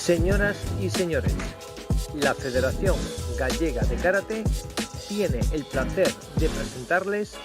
Señoras y señores, la Federación Gallega de Karate tiene el placer de presentarles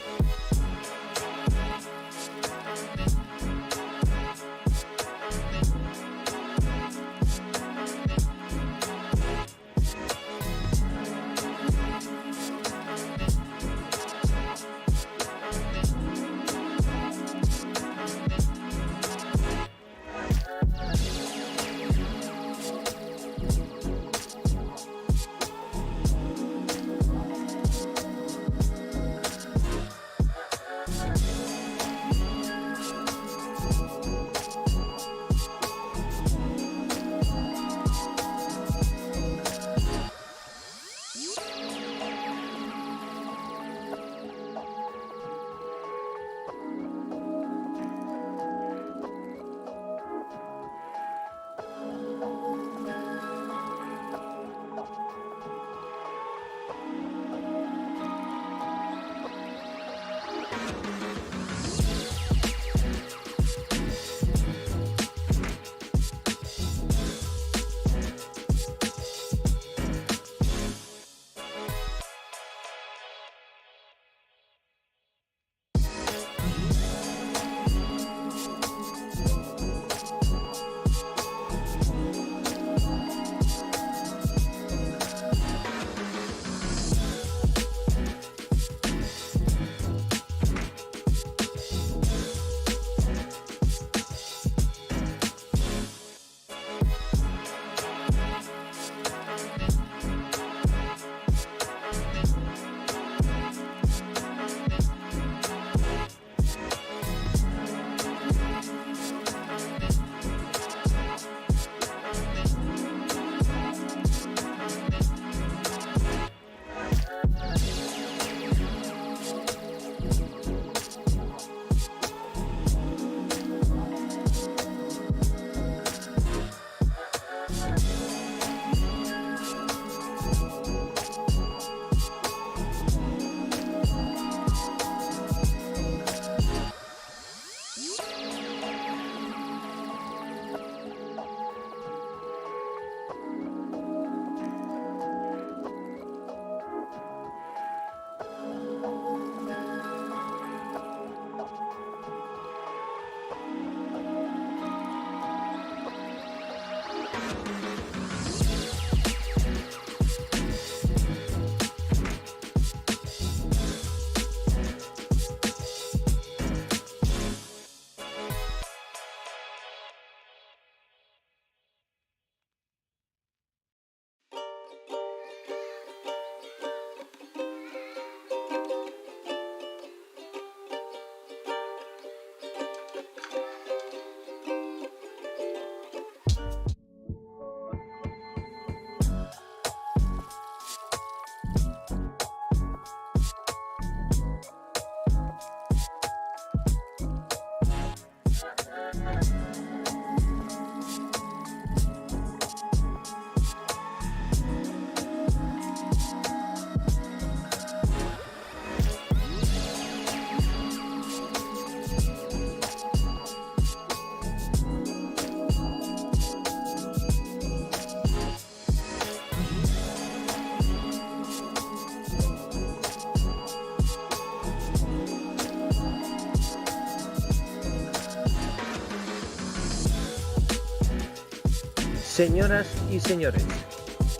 Señoras y señores,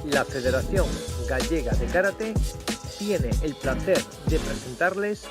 la Federación Gallega de Karate tiene el placer de presentarles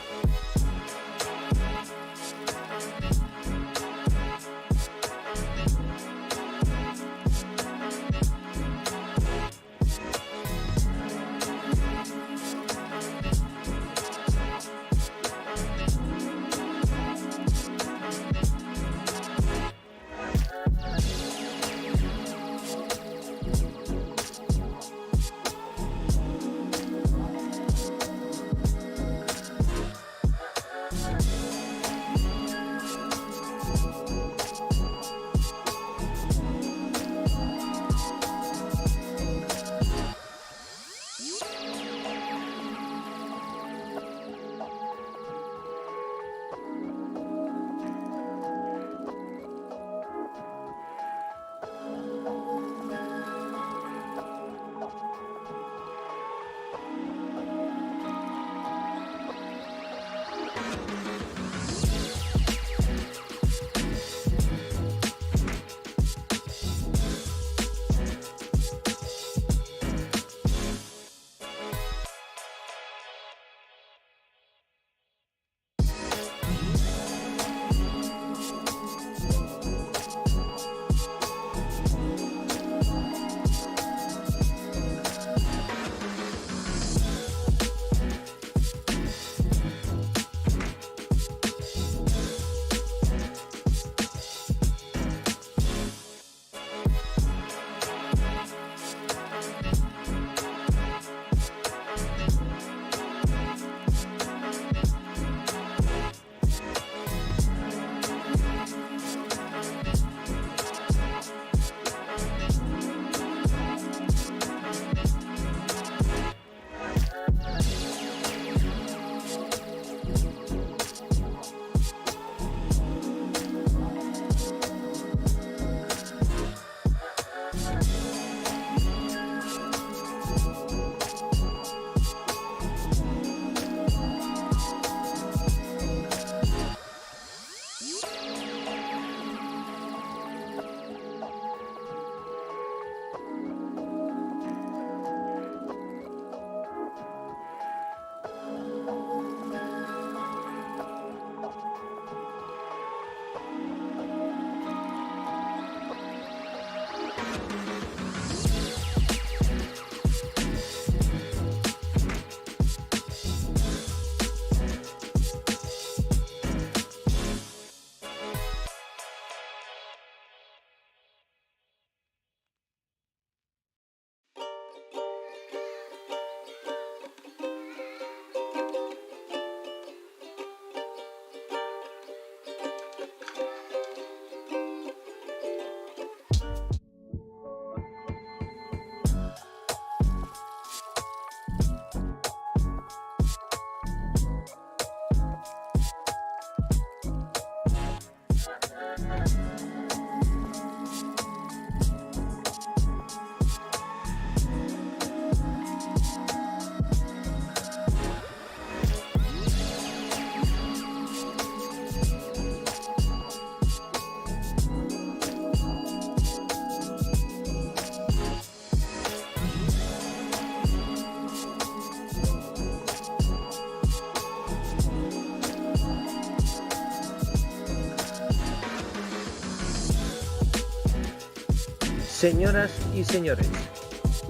Señoras y señores,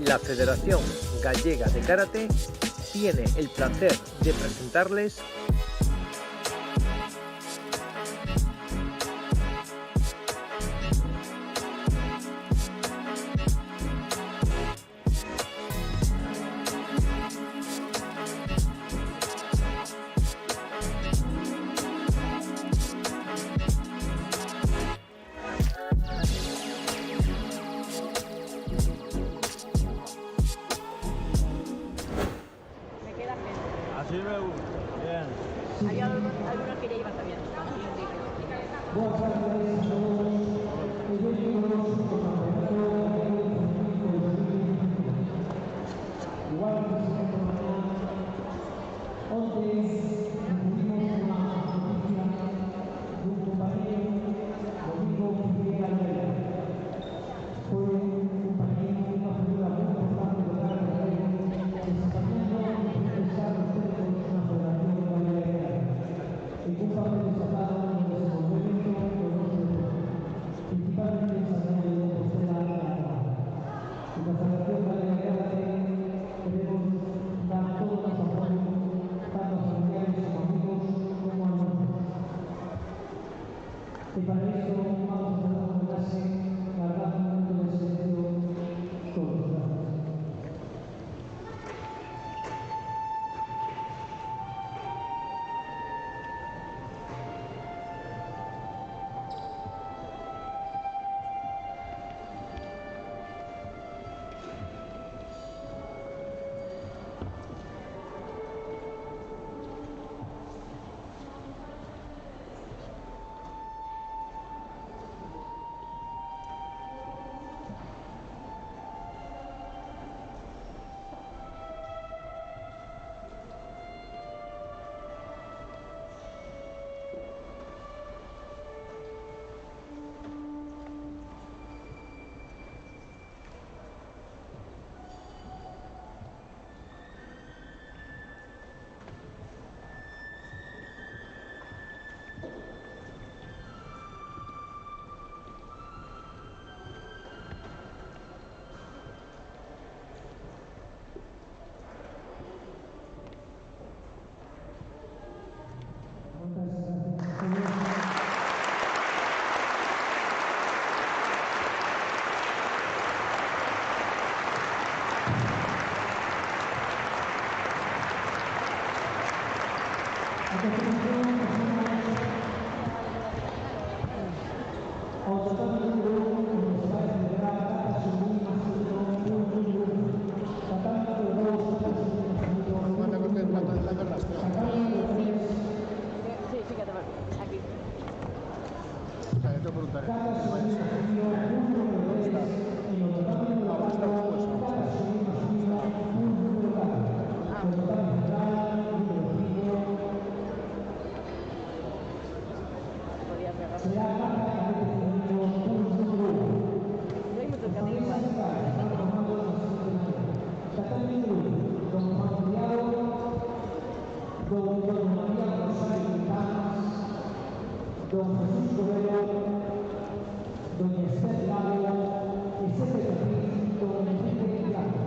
la Federación Gallega de Karate tiene el placer de presentarles Así me gusta. Bien. Hay algunos que ya iban también. Y para eso vamos a hacer una clase, guardar un momento de silencio todos. Gracias. Sí, fíjate, aquí. Podía pegar. No hay muchos que hacen igual. Don Jesús Cordero, doña Esther Lago, Esther Beatriz, don Enrique Pilato.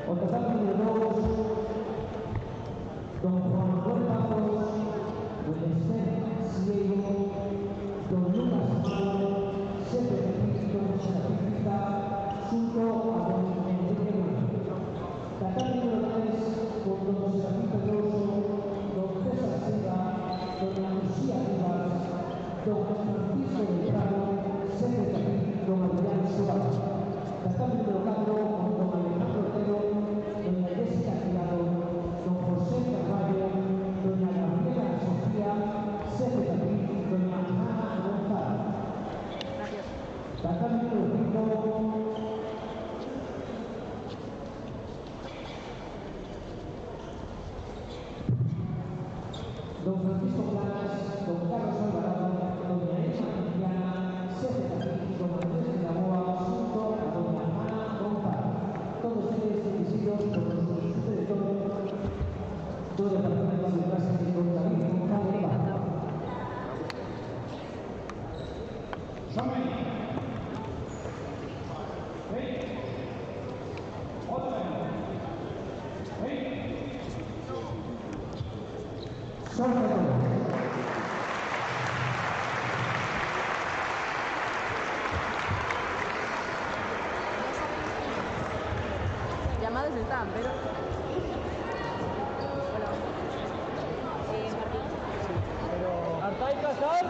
Autoridad número 2, don Juan Manuel Pazos, doña Esther Ciego, don Lucas Amado, jefe de Cristo, Serafín junto a don Enrique Pilato. Autoridad número 3, con don Serafín Pedroso, don César Silva, doña Lucía Rivas, don Francisco del Prado, secretario, don Adrián Suárez. Tratado número 4 con don Alejandro Otero, doña Jessica Tirado, don José Carvalho, doña Gabriela Sofía, secretario, doña Ana González. Tratado número 5. Don Francisco Planas, don Carlos Alvarado, doña Elena Cristiana, secretario, don Andrés de la Boa, junto a doña Ana González. Todos ellos dirigidos por nuestro subdirector, todo el departamento de clases de don David González Barra. Llamados están, pero... Hola. Martín. ¿Artai Casal?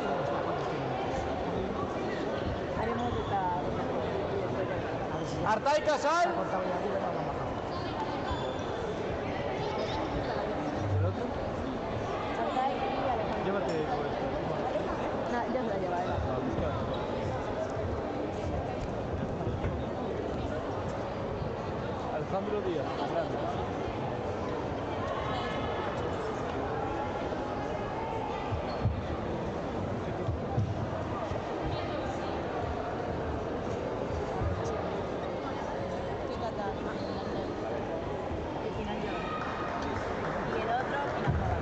Haremos esta... ¿Artai Casal? ¿El otro? Artai y Alejandro. Llévate pues. No, ya se la lleva Eva. Alejandro Díaz, grande. El final yo. Y el otro, y la moda.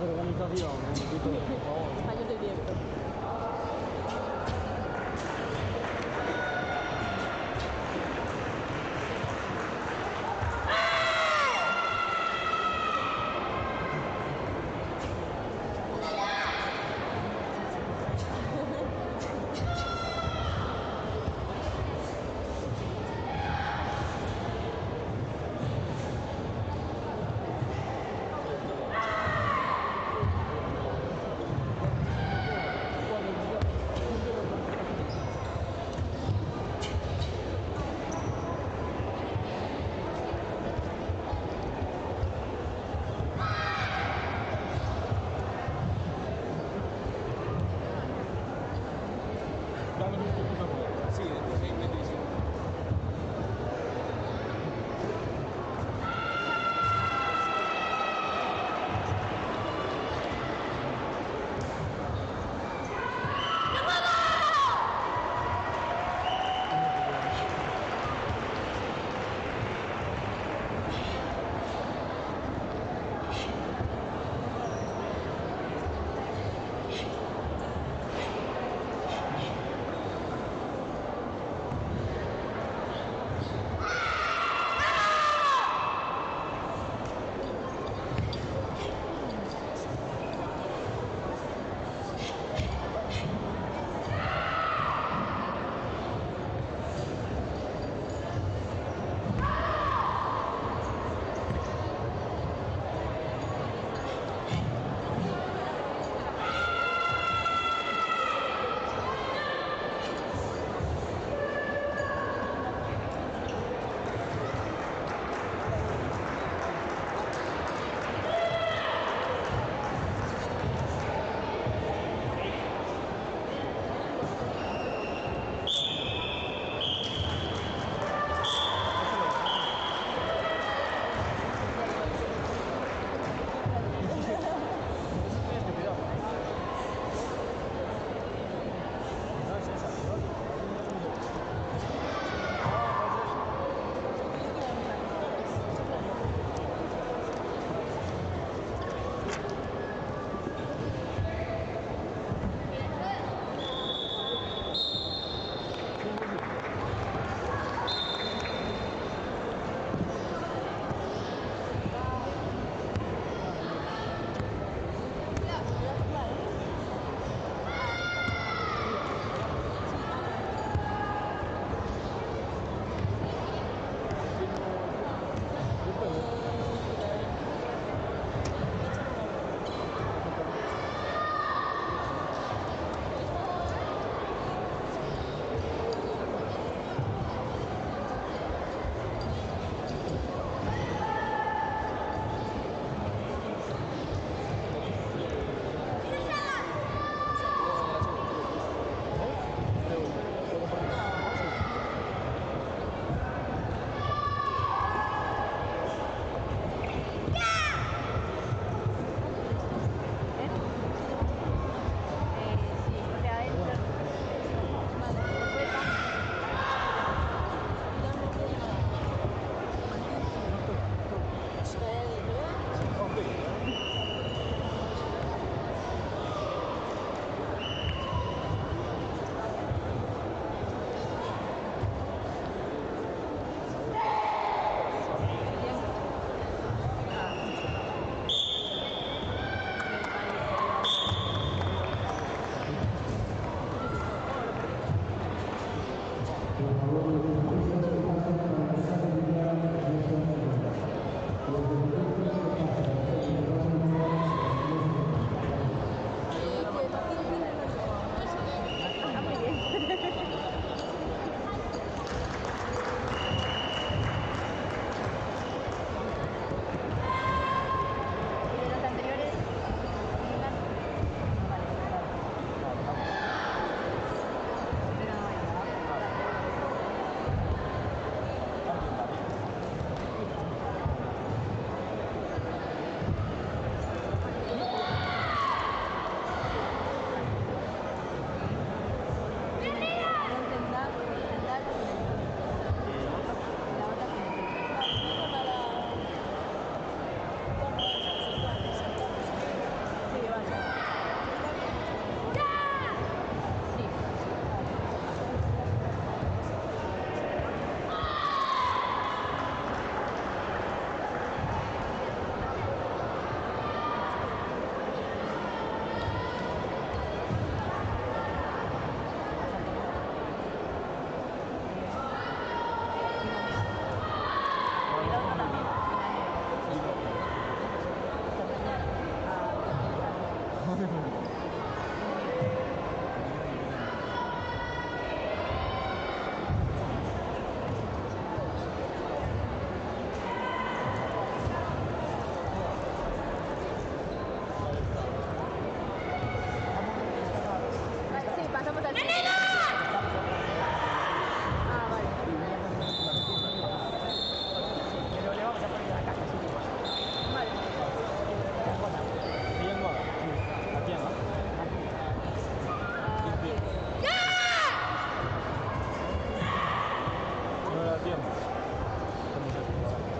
Organización, un poquito, por favor. Fallo de directo.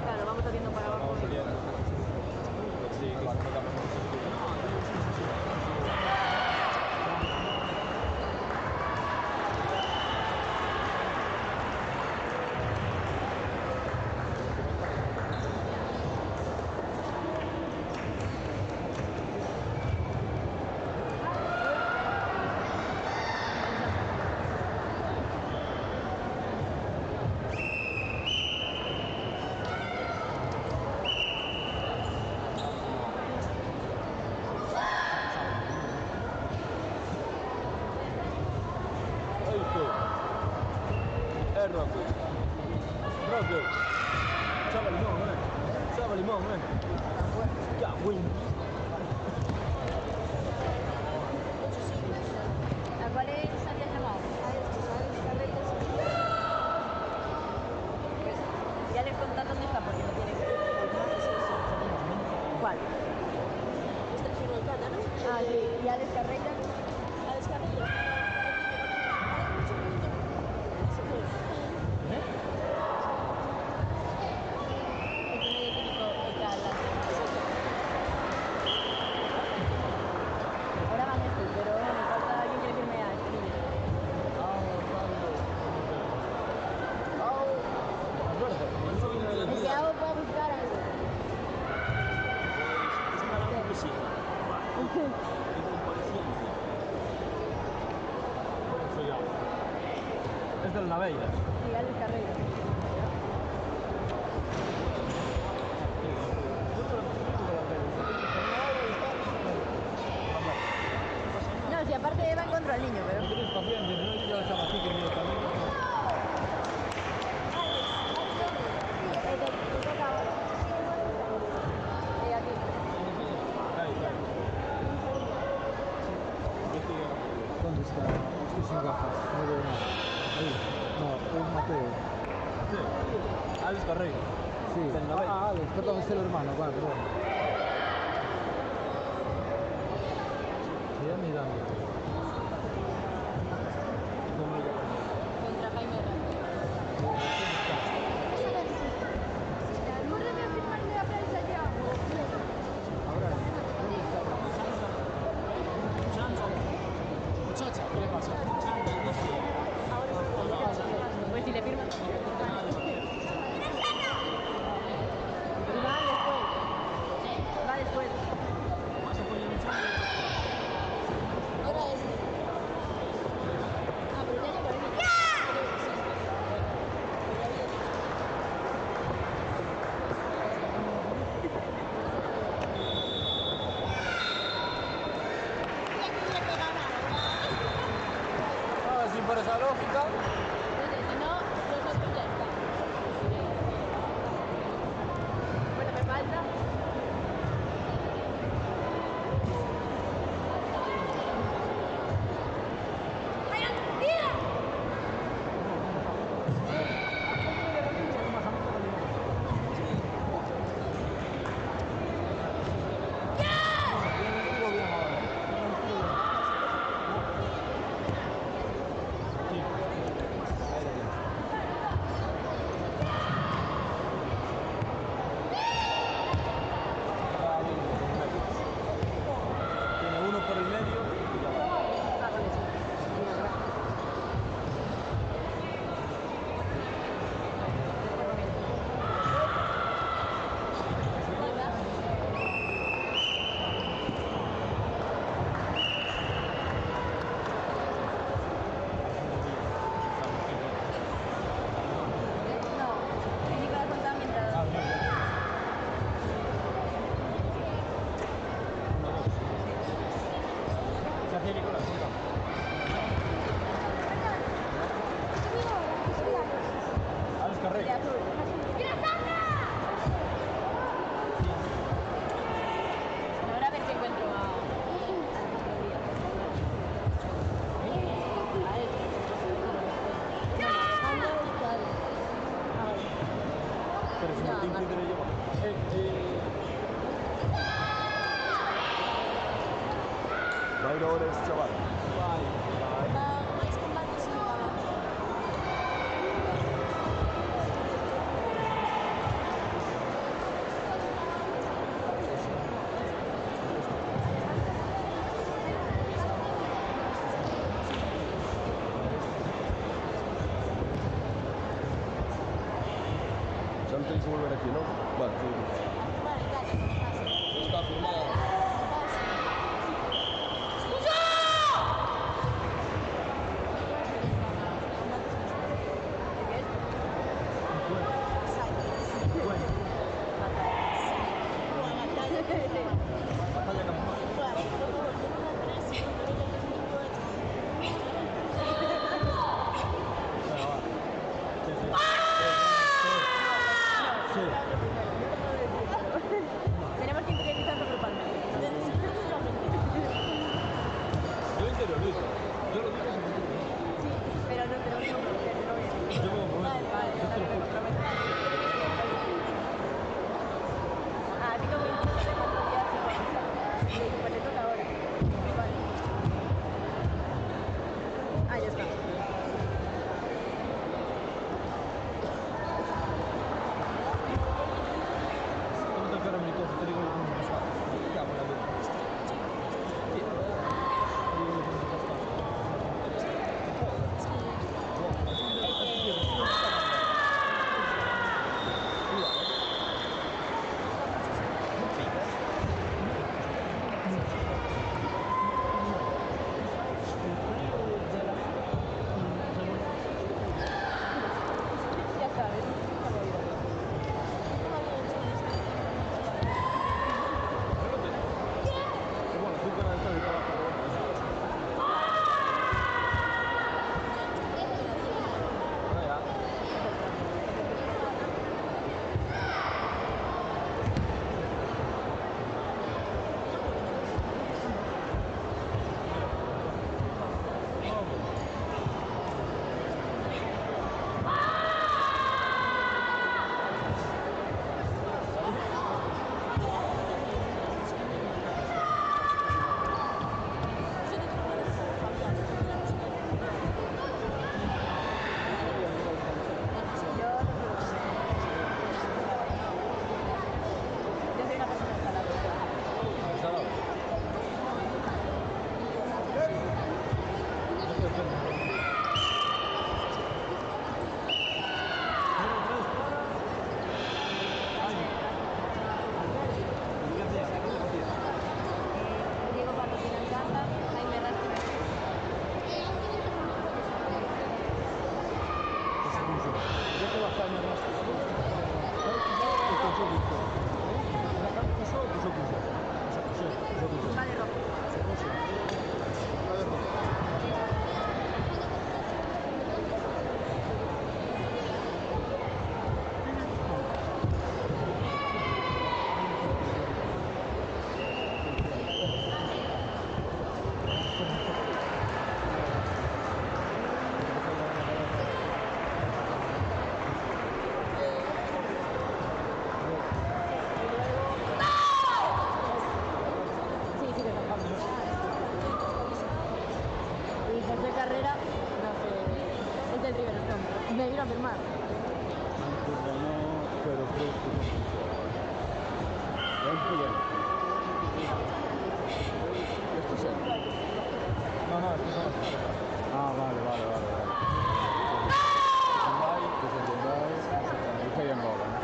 Claro, vamos saliendo para abajo. Roque. Chava limón, Chava limón, Ya, win. ¿A cuáles habías llamado? Ya les contás dónde está porque no tiene que ver. ¿Cuál? Esta es una cana, ¿no? Ah, sí. ¿Y Alex Carreira? Alex Carreira. Es un medio típico de cada. Ahora van estos, pero me falta alguien que le firme a este niño. Es que hago para buscar algo. Esta es la bella. Sí, Alex Carreira. No, si aparte va en contra del niño, pero... Aquí. ¿Dónde está? Estoy sin gafas, no veo nada. Ahí. No, es Mateo. Sí. Alex Carreira. Sí. Está en la bella. Ah, Alex, perdón, es el hermano, vale, perdón. Ya mirando. Contra Jaime Herrera. Ahora, ¿dónde está? Muchacha, ¿qué le pasa? Pues si le firman. Y va después. Ahora es. Ah, pero ya por aquí. Si por esa lógica. Entonces, si no, los otros ya están. Bueno, me falta. Tiene uno por el medio. No, ni para contar mientras. Se hace Nicolás. Alex De Carreira. azul. Ahora a ver si encuentro a otro día. A él. Pero si Martín quién te le lleva. Bailadores, chaval. Va más con Marcos y va. tanto hay que volver aquí, ¿no? Vale, sí. Vale, gracias. Está firmada. Batalla campal. Venga, va. Sí, sí. Sí. Tenemos que empezar por grupalmente. Yo interiorizo. Yo lo digo sin mentir. Pero no tenemos que Yo me comprometo. Vale, Yo te lo juro. Ah, a ti como importa de cuántos días se organiza. Y le digo, pues le toca ahora. Vale. Ah, ya está. ¿Cómo te encargas mi cosa? Te digo yo cómo está. ¿Qué hago la vida? ¿Qué? Ya sabes. Bueno, tú con el de trabajo, pero bueno, eso. No, ya. Yo soy una persona instalada. Salado. Diego patrocina en casa, Jaime Rasti. Yo te vas a caer más. Vale, rojo. Sí, sí que tocamos. Y José Carrera, no sé, es del River Stone. Me vino a firmar. Pero creo que no ¿Esto es él? No, esto es él. Ah, vale. Hyundai, que es el Hyundai, y Feyenoord, ¿no?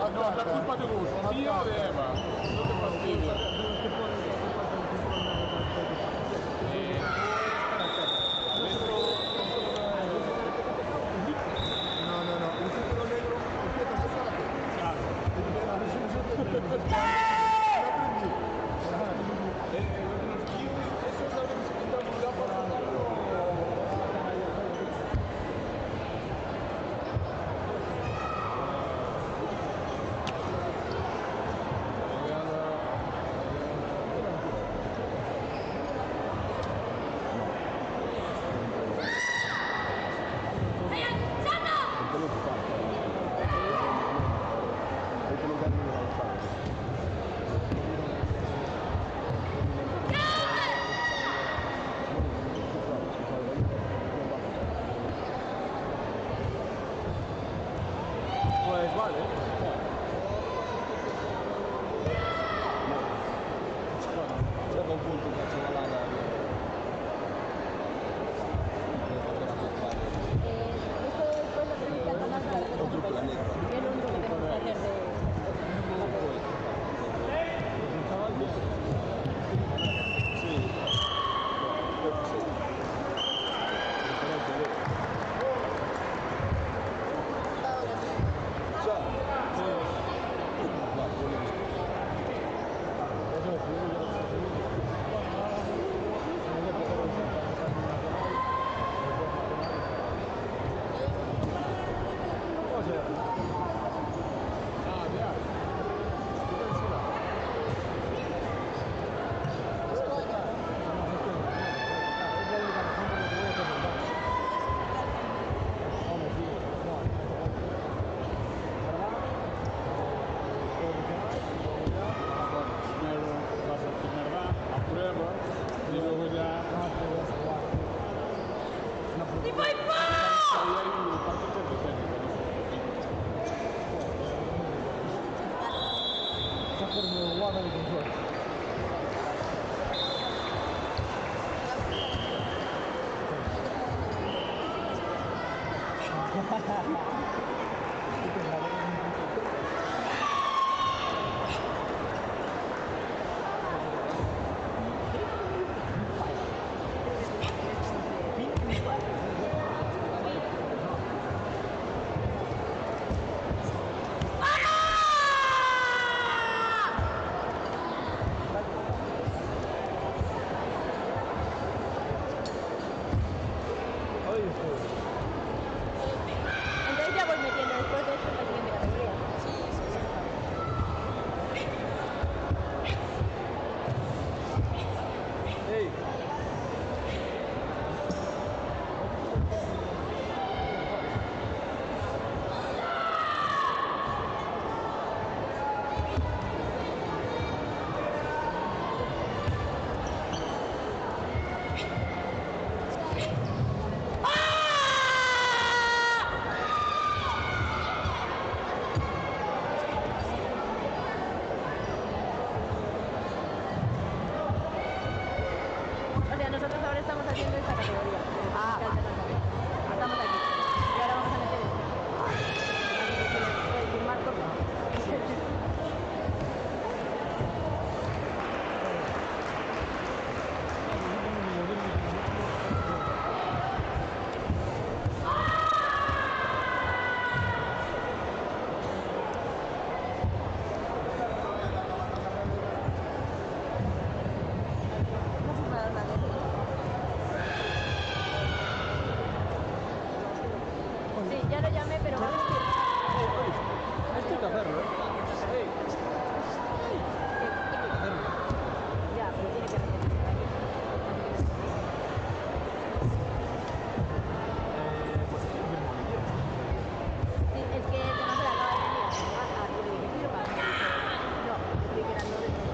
No, la culpa de gusto, mía o de Eva. No te fastidio. No, un círculo negro empieza a separarte. Claro. Eso es algo que se quita muy rápido. Pues vale. Bueno, un punto que ha hecho la Esto después lo tenéis que tomar para ver otro planeta. y es lo único que tenemos que hacer de... Estamos aquí. Y ahora vamos a meter esto. ¿Puedes firmar, por favor? Sí, ya lo llamé, pero va a vestir. Esto hay que hacerlo, ¿eh? Ya, pero tiene que repetir. Pues sí, mismo que quiero. Sí, es que no se la acaba de venir a tu edificio, para que dice, no, creí que era no de todo.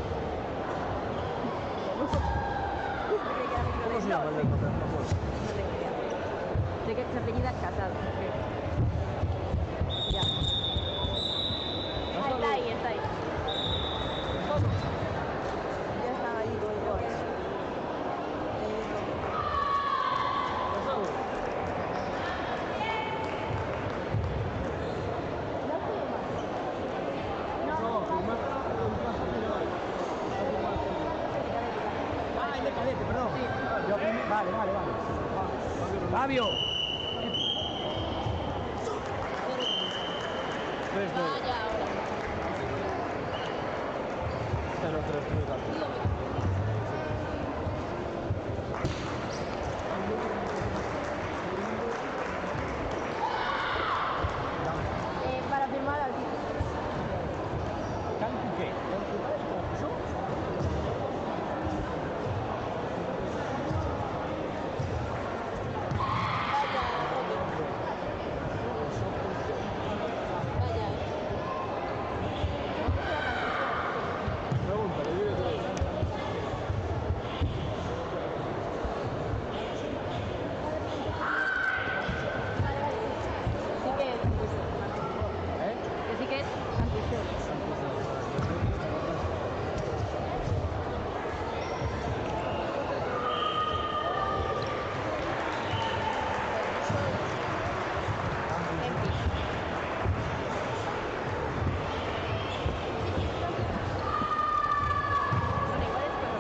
Creí que era micro de ¿Cómo se llama el del papel? No puedo. No tengo idea. Sé que se apellida Casado. Ya. Ah, está ahí, está ahí. Ya estaba ahí todo el rollo. Ah, el de cadete, perdón. Vale. Fabio. 3-0. Vaya, ahora. 0-3. Para firmar al título. ¿Cantu qué? Vaya. Pregúntale, dile todo. Sí que es anticucho. ¿Eh? Que sí que es anticucho. Bueno, igual es que lo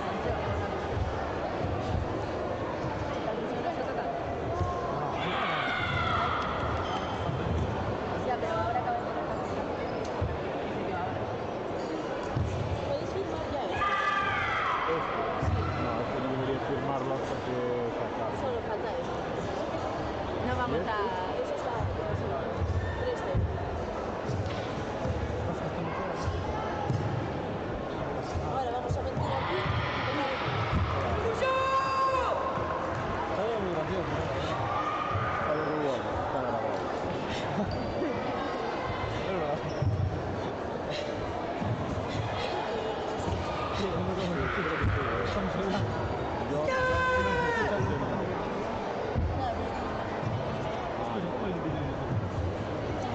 ya, pero ahora acaba de poner la Puedes firmar ya, ¿eh? No, esto no debería firmarlo hasta que sacarlo. Solo falta eso. No vamos a... Eso está. 3-0. Ahora vamos a meter aquí. Está muy gracioso, Sale muy bueno, está grabado. ¿no? Es verdad. Sí, no me como estamos hablando. Yo,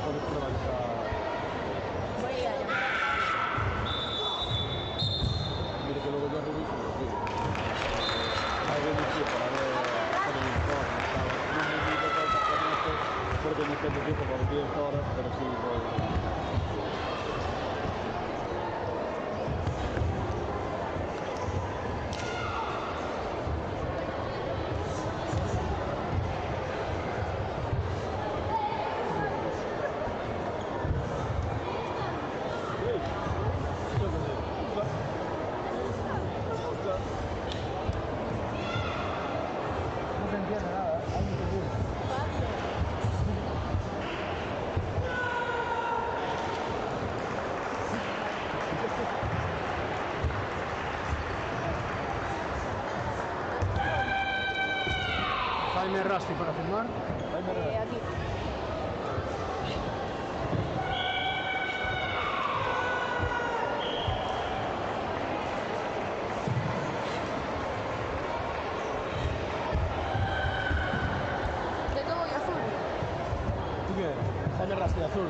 puedes prevalcar. Voy a ir a llamar. Mira que luego yo reviso y lo digo. Hay veces para ver con el informe, ¿sabes? No me digo cosas con esto porque no tengo tiempo por 10 horas, pero sí voy. No se entiende nada, hay un seguro. Jaime Rasti para firmar. Aquí. De todo y azul. ¿Tú qué? Jaime Rasti, azul.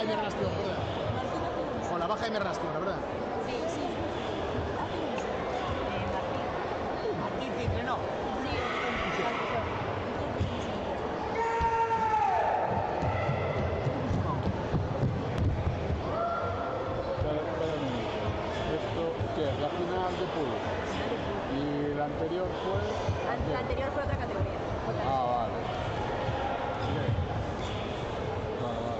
Jaime Rastión, ¿verdad? Con la baja Jaime Rastión, ¿verdad? Sí, sí. Martín que entrenó. Espera un minuto. ¿Esto qué es? La final de pool. Y la anterior fue... La anterior fue otra categoría. Ah, vale. Bien. Vale.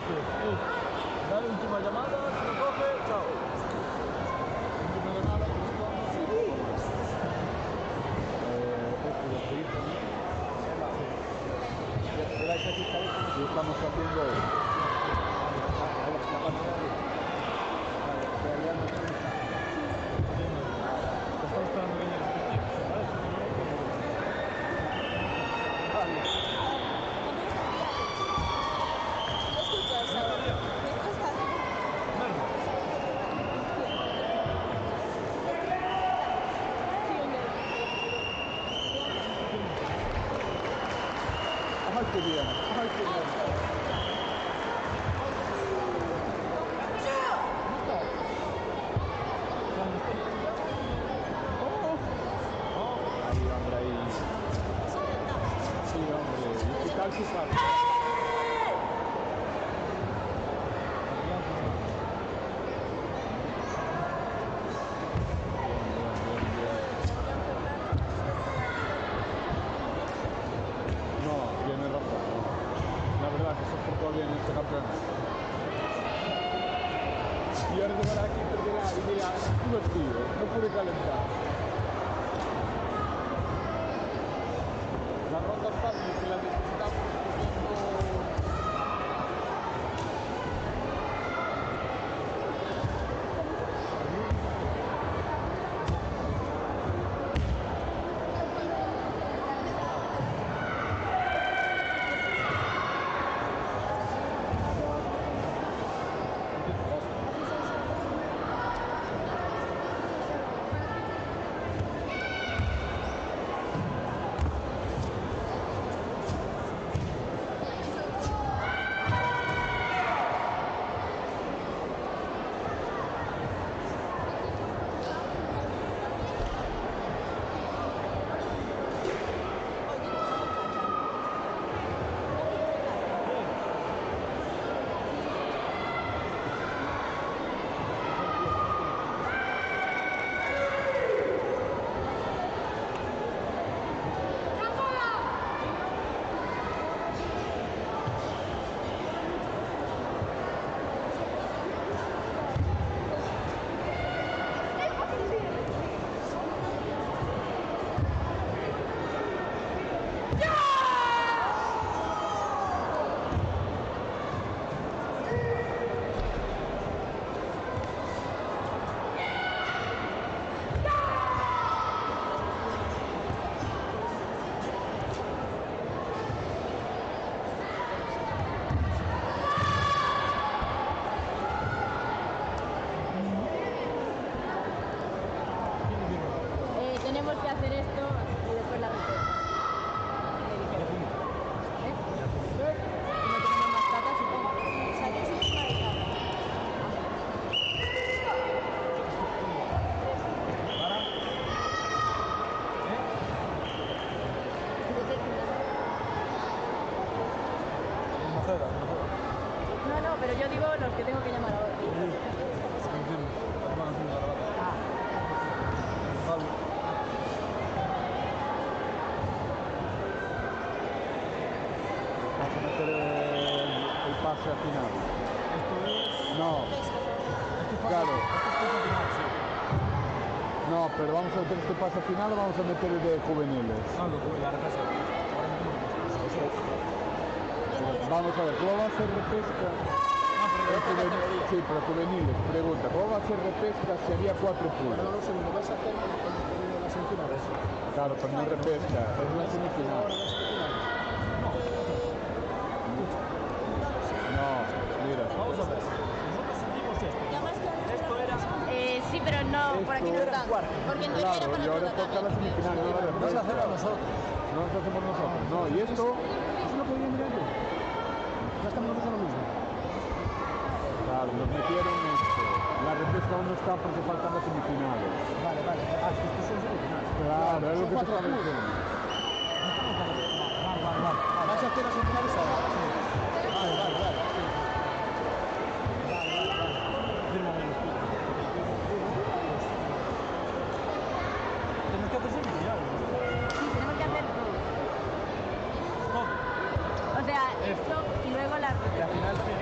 Sí, dale última llamada, si lo coge, chao. Última llamada, te respondo. Y estamos haciendo la pantalla de Estamos esperando que llegue el respectivo, ¿vale? ¿Me escuchas ahora? ¿Me estás Ay, qué bien, ay, qué bien. Ahí, hombre, ahí. Sí, hombre, ¿y qué tal si sale? No, tiene razón. La verdad que se portó bien este campeonato. Y ahora de aquí perderá y mira, divertido, no pude calentar. La ronda fácil que la necesitamos tenemos que hacer esto y después la respuesta. Me dijeron. No tenemos más catas, supongo. O sea, que sí es maricada. No, pero yo digo los que tengo que llamar ahora. Vamos a meter el pase al final. No, claro. No, pero vamos a meter este pase al final o vamos a meter el de juveniles. No, la repesa. Vamos a ver, ¿cómo va a ser repesca? Sí, pero juveniles. Pregunta, ¿cómo va a ser repesca si había 4 pools? Perdón un segundo, ¿vais a hacer las semifinales? Claro, pero no es repesca, es la semifinal. No, mira. Vamos a ver. Nosotros hicimos esto. Esto era. Sí, pero no, por aquí no está. Porque en teoría era Claro, para y ahora nosotros toca la también. semifinal, no la Vamos a repesca. hacerlo nosotros. No lo hacemos nosotros. No, y esto, Eso es lo que quería mirar yo. Ya estamos nosotros lo mismo. claro, nos metieron esto. La repesca aún no está porque faltan las semifinales. Vale. Ah, es que estos son semifinales. Claro, es lo que te Son 4 estaba pools. diciendo. Vale. ¿Vais a hacer las semifinales ahora? Vale. Tenemos que hacer semifinales. Sí, tenemos que hacer todo. Todo. O sea, esto y luego la Y al final, sí.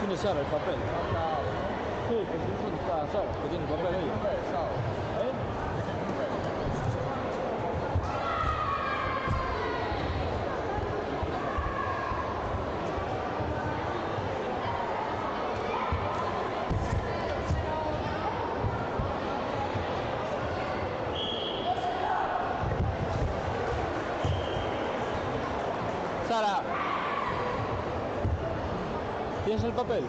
Tiene Sara el papel. Sí, que está Sara, que tiene el papel ahí. ¿Eh? Sara, ¿tienes el papel?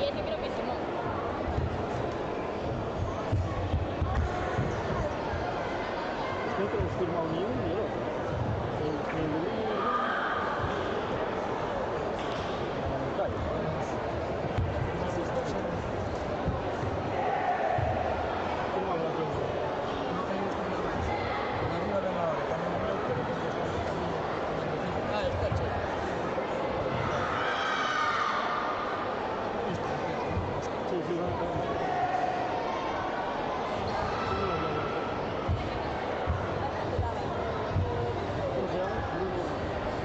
Y ese creo que es Simón. No creo que firmado ni uno ni el otro. El de Bruno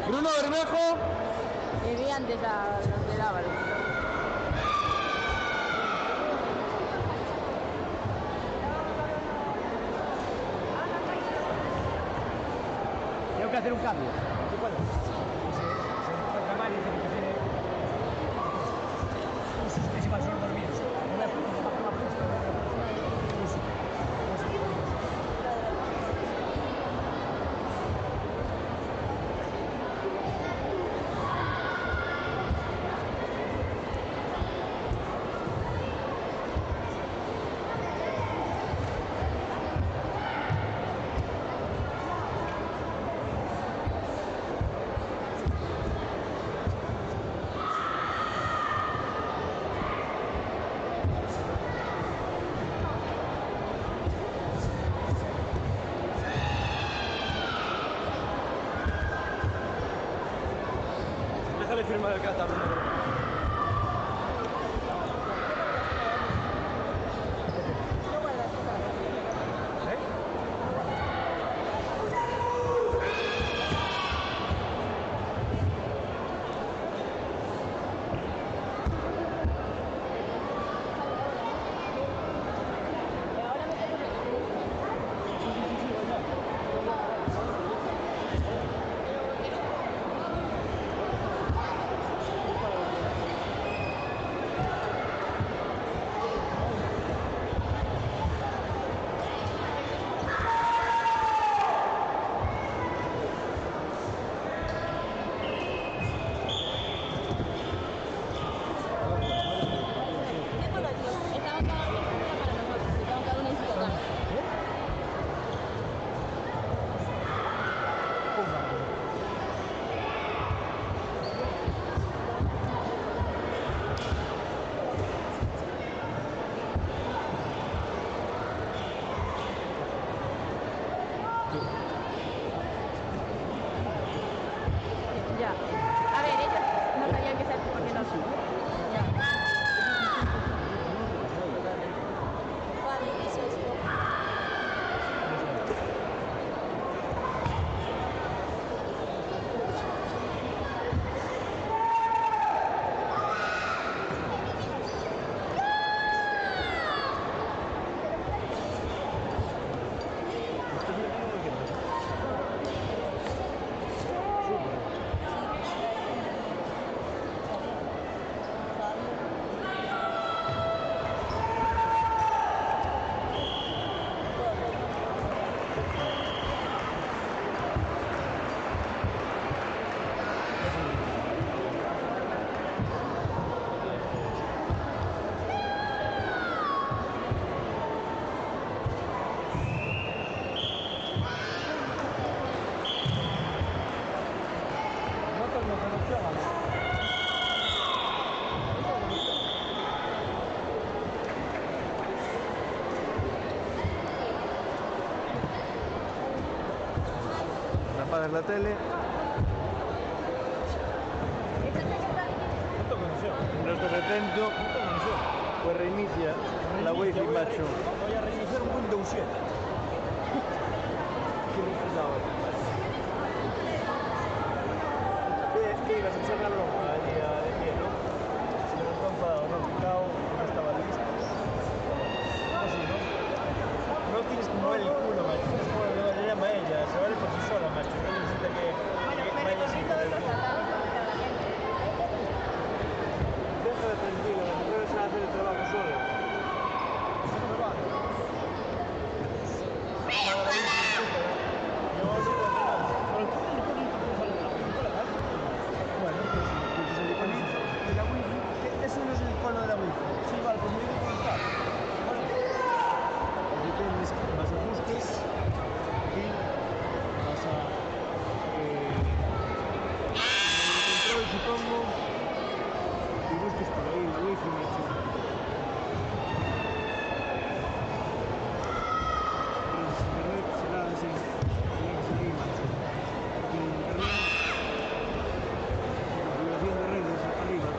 Bruno Bermejo. Y vi antes a los del Ávaro. Tengo que hacer un cambio. ¿Tú puedes? Se encuentra mal y dice que tiene... Es igual, son dormidos. No me ha puesto. Déjale firmar el catarro. Apagas la tele. No estás atento, pues reinicia la wifi, macho. Voy a reiniciar un Windows 7. ¿Qué ibas a hacer la broma al día de pie, no? Si no está enfadado, no, picado, no estaba listo. Así, ¿no? No tienes que mover el culo, macho. Tienes que mover, le llama a ella, se vale por sí sola, macho. No necesita que vaya así con el culo. Déjala tranquila, las mujeres saben hacer el trabajo sola. Eso no me vale. Eso no es el icono de la wifi. Sí, vale, pues me digo que está. Vale. Aquí tienes, vas a busques, aquí vas a control, supongo, y busques por ahí la wifi, macho. Internet será así, tiene que seguir, macho. Aquí en internet, configuración de redes, arriba.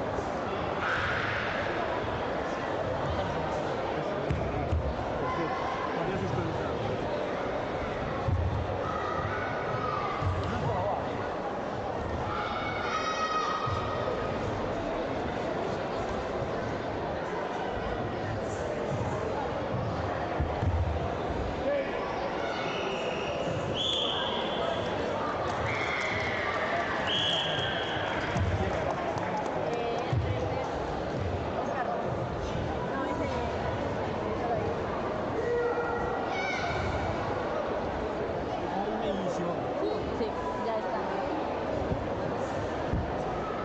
Sí, ya está.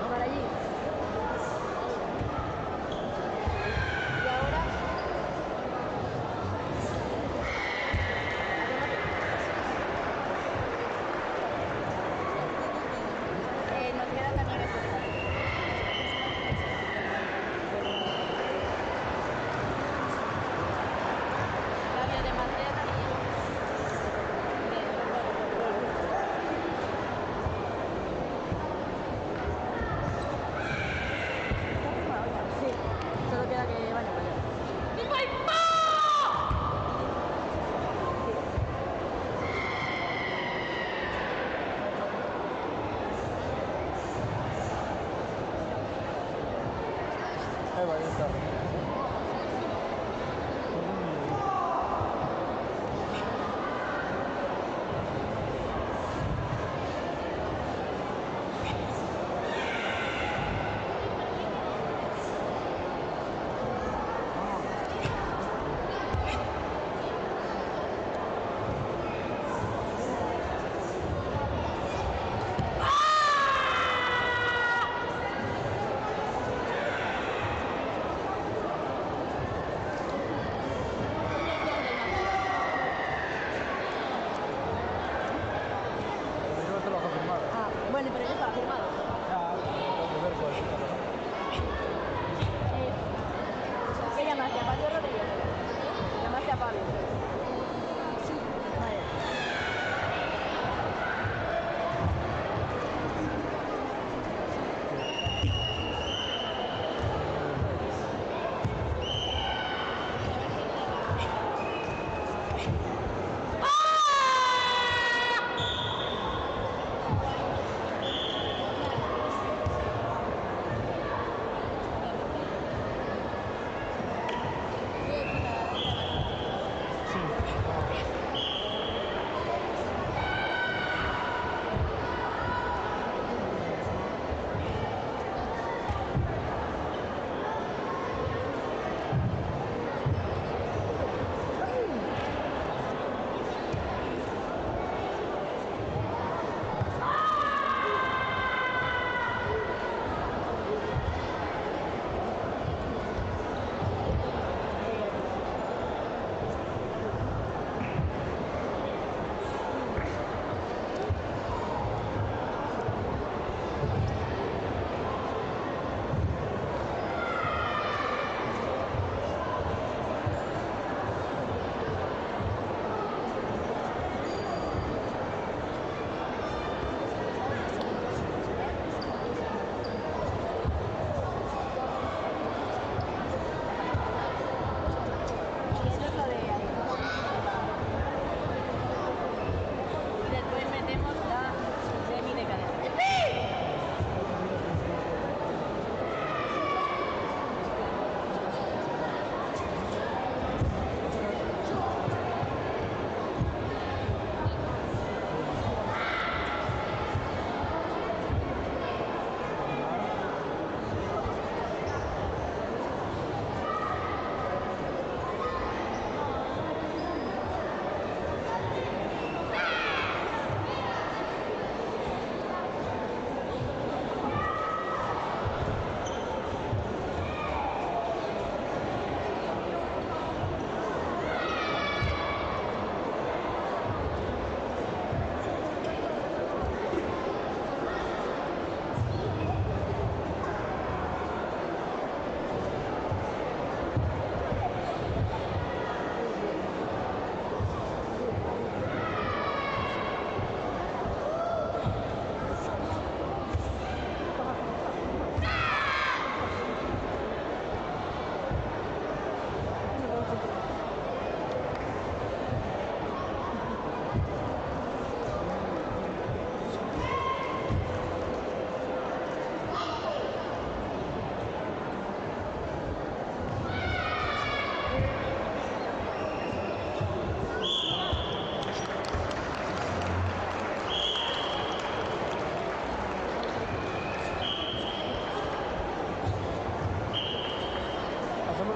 Para allí. Y ahora. Nos queda también esto. Cambio de materia. Sí, solo queda que vaya para allá. Ahí va, ya está.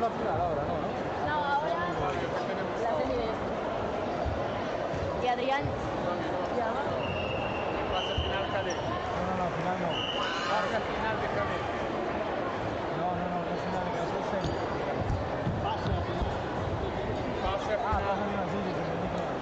la final ahora, ¿no? No, ahora la semifinal. Y Adrián ya va. Pasa final cadete. No, final no. Pasa final de cadete. No, es final que es semi. Pasa final. Pasa Ah, final. pasa final, sí, final.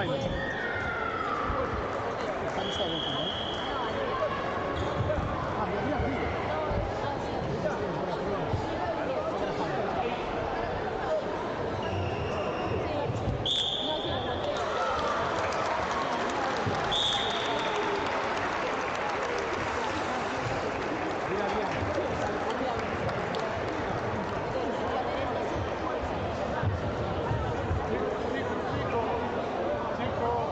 Jaime. Jaime está último, ¿eh? Ah, mira, arriba. Chico,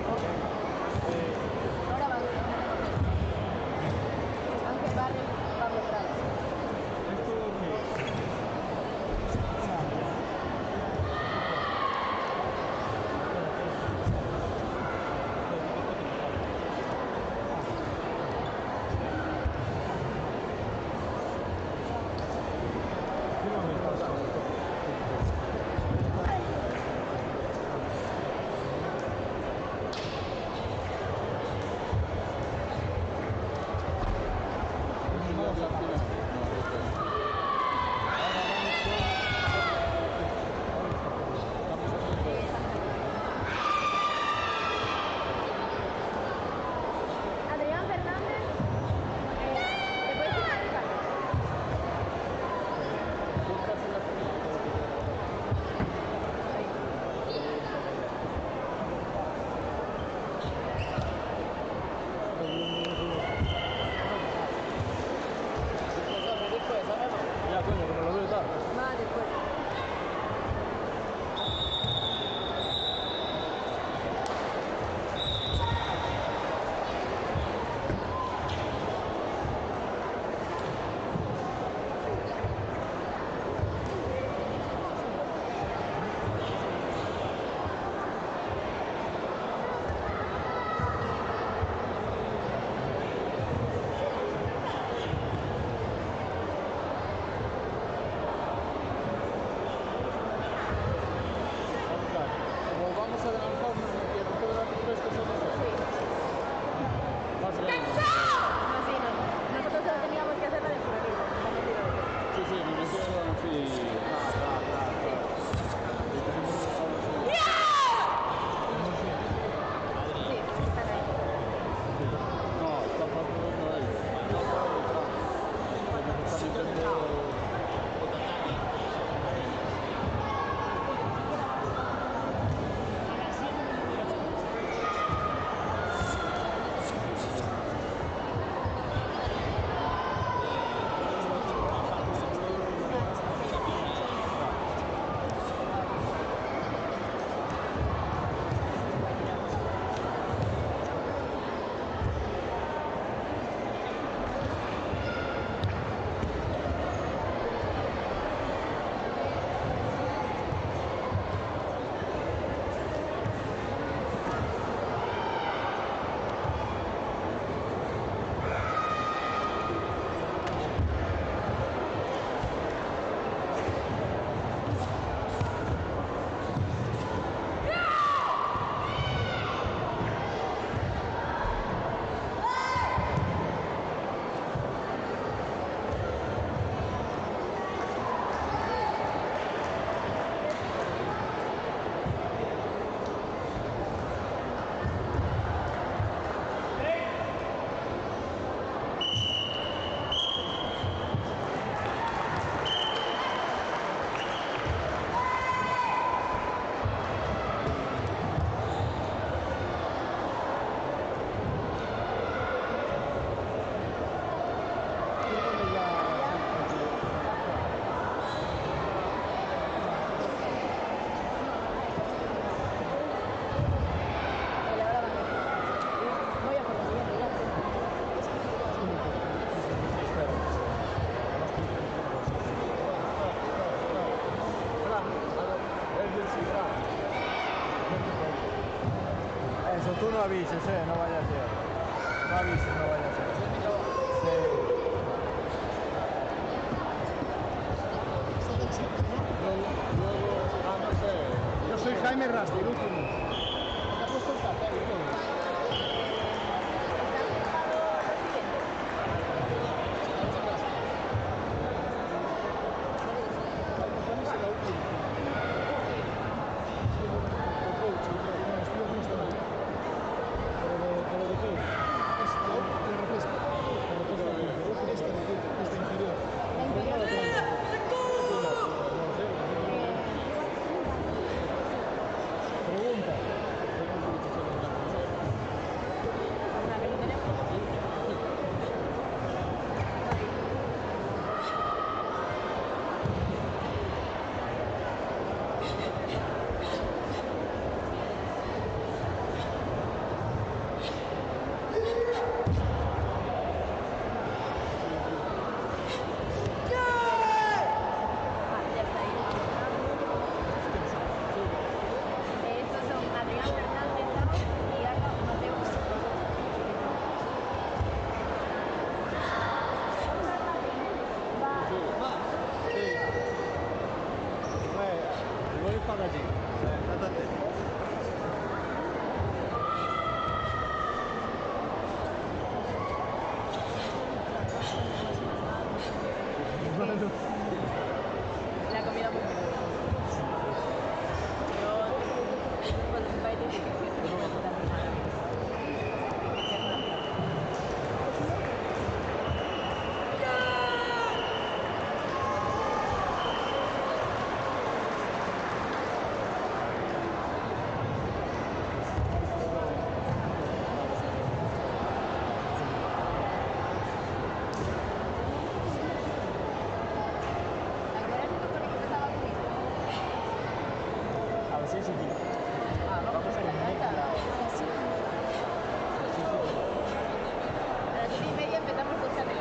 Ahora van Ángel Barrio, Pablo Prado. Adrián Fernández, ¿te puedes quitar el carro? Ya, coño, que me lo veo tal. Más después. Como vamos a adelantar, no quiero quedarte tres cosas. Más lento. No, sí, no. Nosotros solo teníamos que hacer la de Furanito. Sí, sí, me hicieron así. Sí, están ahí. No, están facturando ellos. No, están metiendo. Eso, tú no avises, no vaya a ser. No avises, no vaya a ser. Yo soy Jaime Rasti, el último. ¿Te has puesto el cartel y todo? Pregunta. Ya está ahí. Estos son Adrián Fernández y Ana Mateo. Voy para allí. Andate. La comida muy buena. Yo cuando un baile que no me gusta mi hermana. ¿Acuerdas que supone que empezaba conmigo? A ver si sí. Vamos a la cancha. A las 7:30 empezamos con Chapel.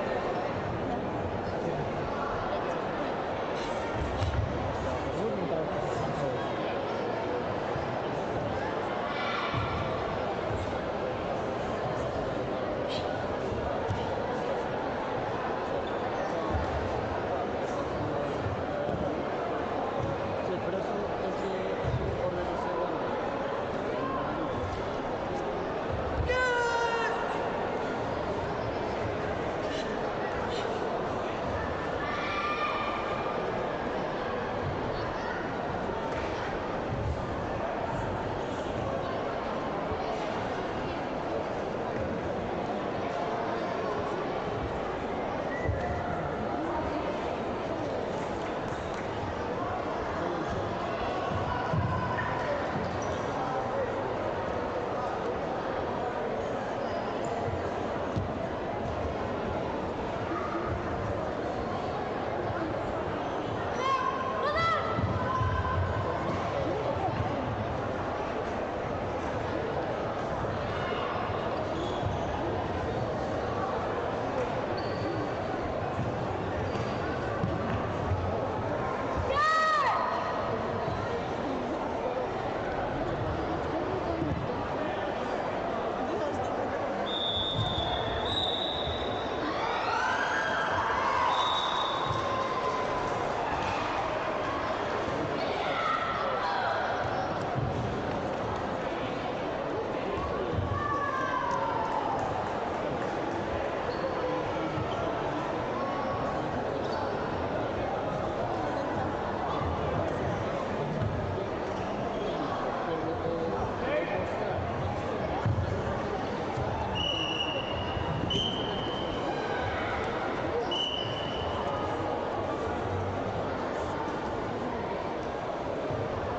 Sí, pero eso organizé, bueno.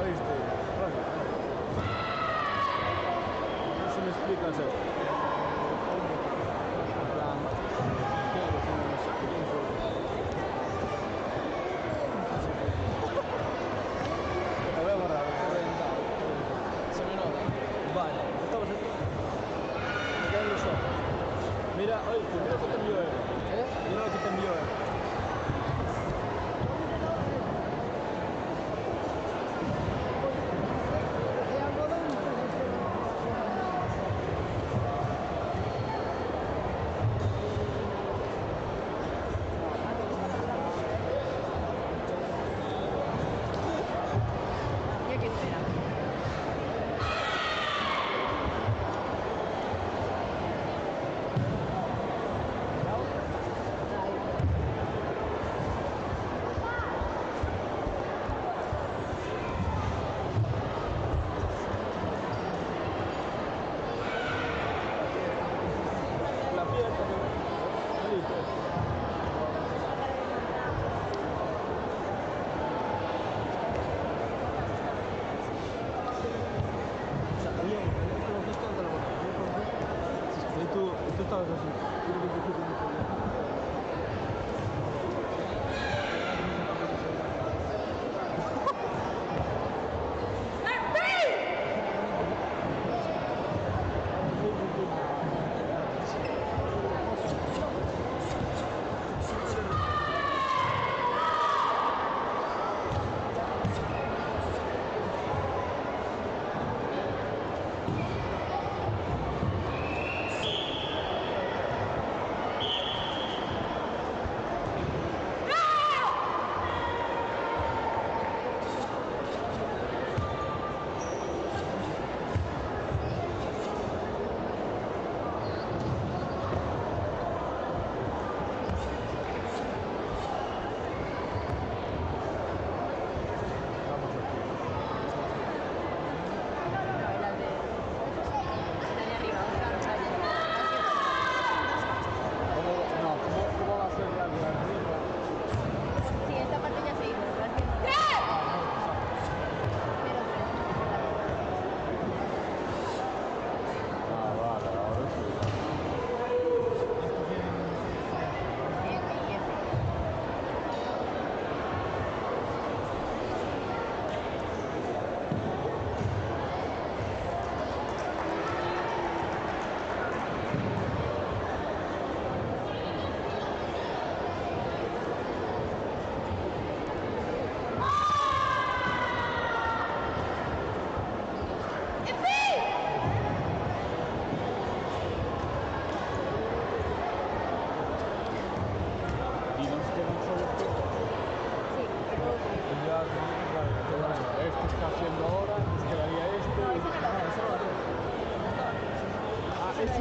¿Oíste? Bueno. ¿Sí me explicas eso? Lo voy a borrar, lo voy a inventar. ¿Se me nota? Vale, estamos aquí. Me quedan los ojos. Mira, oíste, mira lo que te envió él. Mira lo que te envió él. Ya que espera. La fiesta que... ¿Oíste? O sea, bien, esto lo fuiste ante la boca. Y tú estabas así.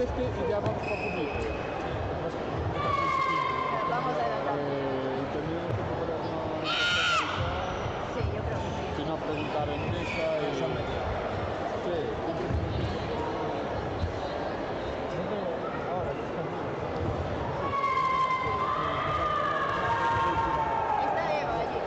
este y ya vamos poco poquito. Vamos adelantando. Y tendríamos que preparar una Sí, yo creo que sí. si no preguntar en mesa y... Sí, Está Eva allí.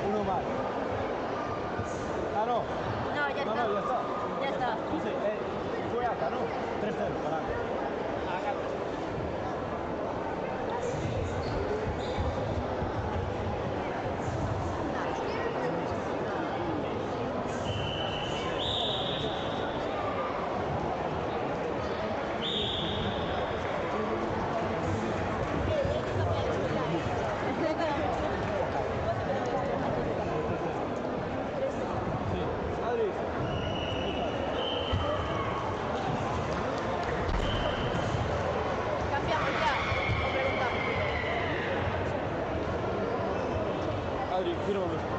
Uno más. Ah, no. No, ya No, está. no, ya está. Ya está. Sí, fue acá, ¿no? 3-0, para acá. Adri. Cambiamos ya. O preguntamos. Adri, fírmame esto.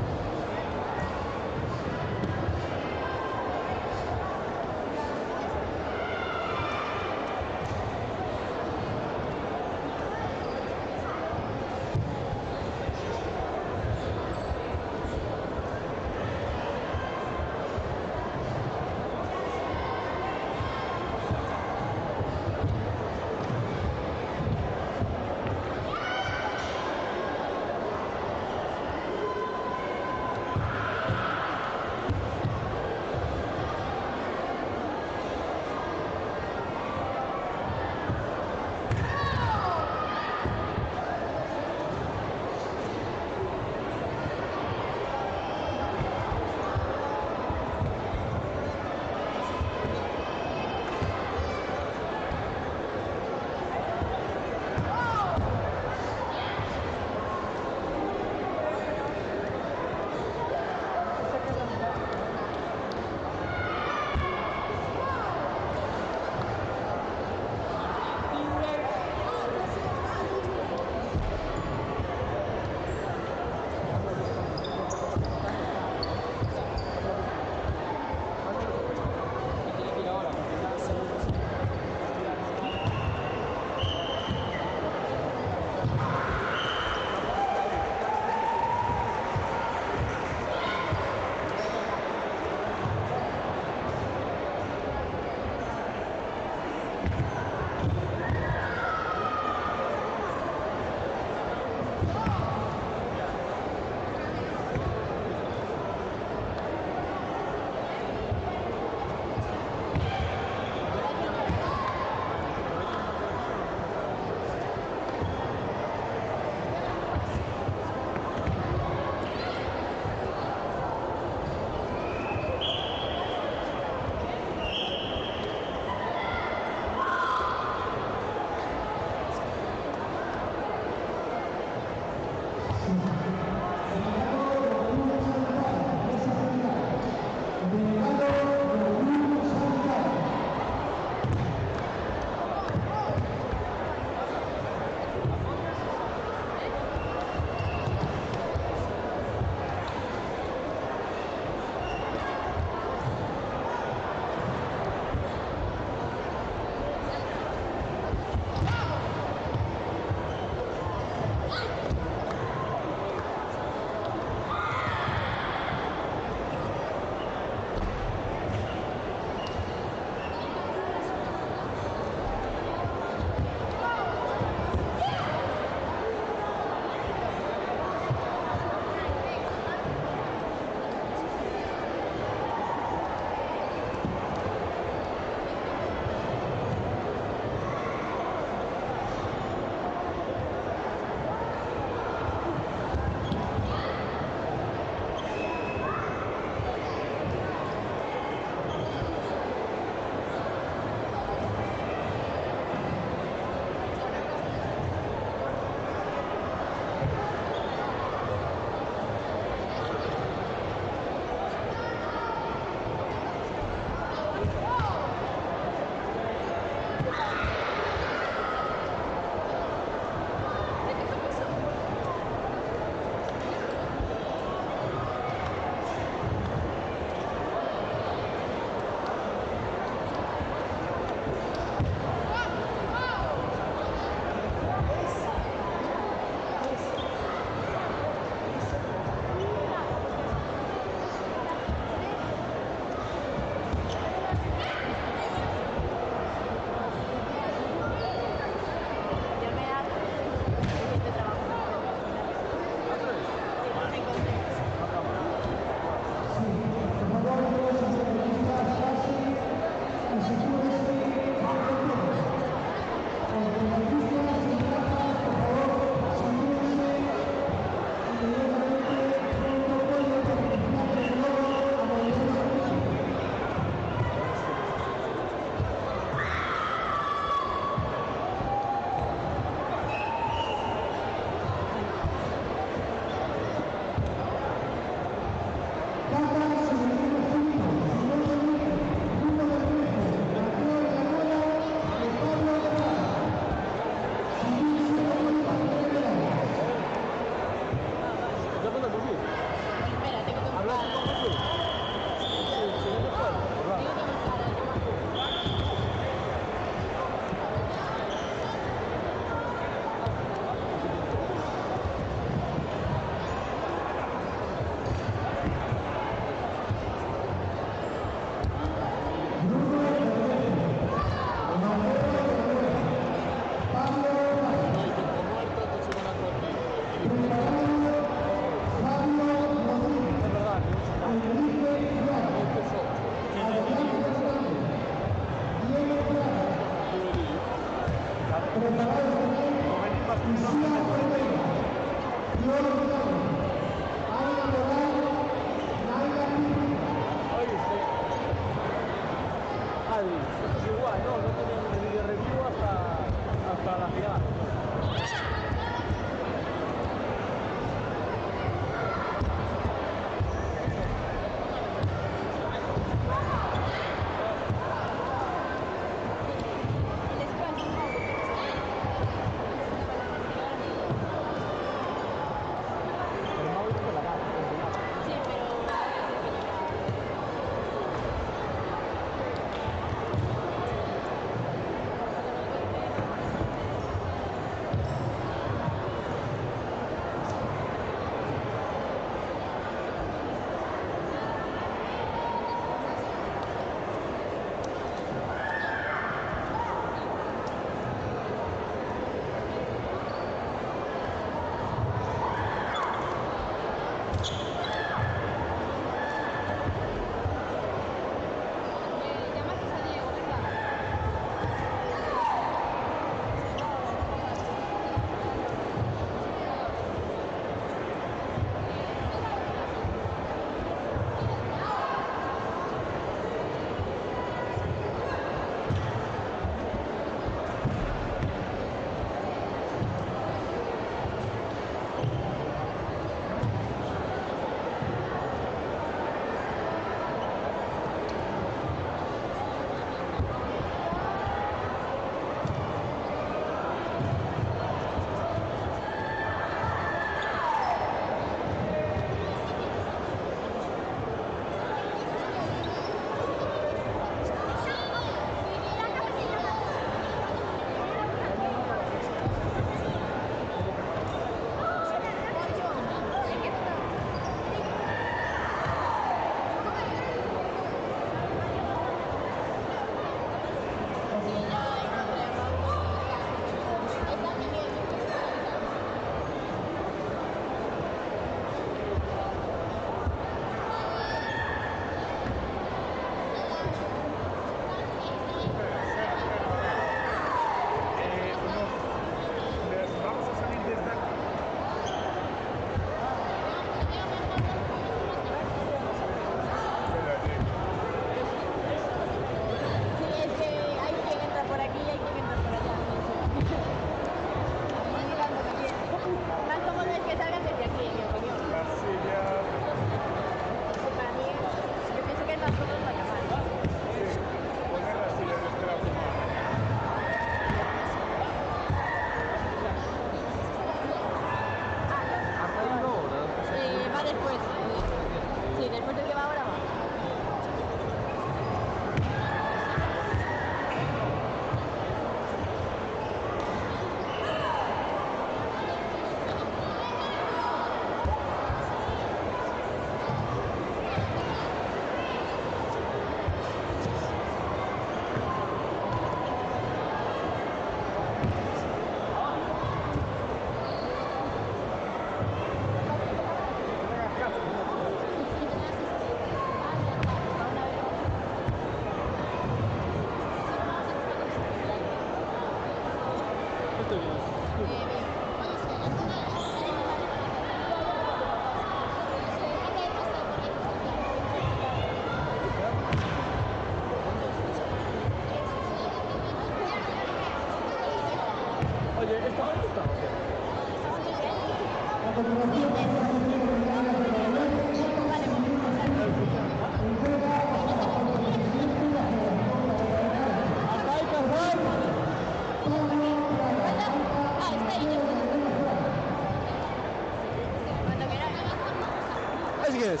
¿Ese qué es?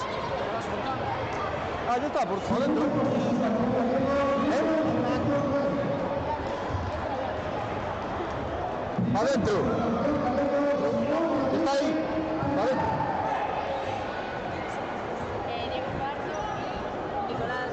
Ah, ya está, por dentro. Adentro. Está ahí. Adentro. Diego Pardo y Nicolás.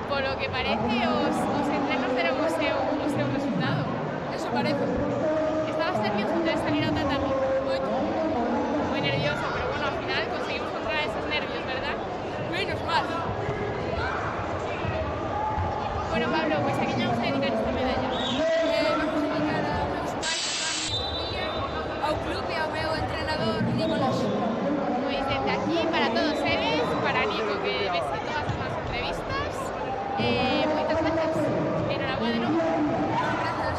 Por lo que parece, os entrenos será un resultado. Eso parece. ¿Estabas nervioso antes de salir a tatami? Muy nervioso, pero bueno, al final conseguimos controlar esos nervios, ¿verdad? Menos mal. Bueno, Pablo, pues ¿a quién vamos a dedicar esta medalla? Vamos a dedicar a meus pais, a mi familia, ao clube e ao meu entrenador Nicolás. Pues desde aquí, para todos eres, para Nico, que ves en todas las entrevistas, muchas gracias. Enhorabuena de nuevo. Gracias.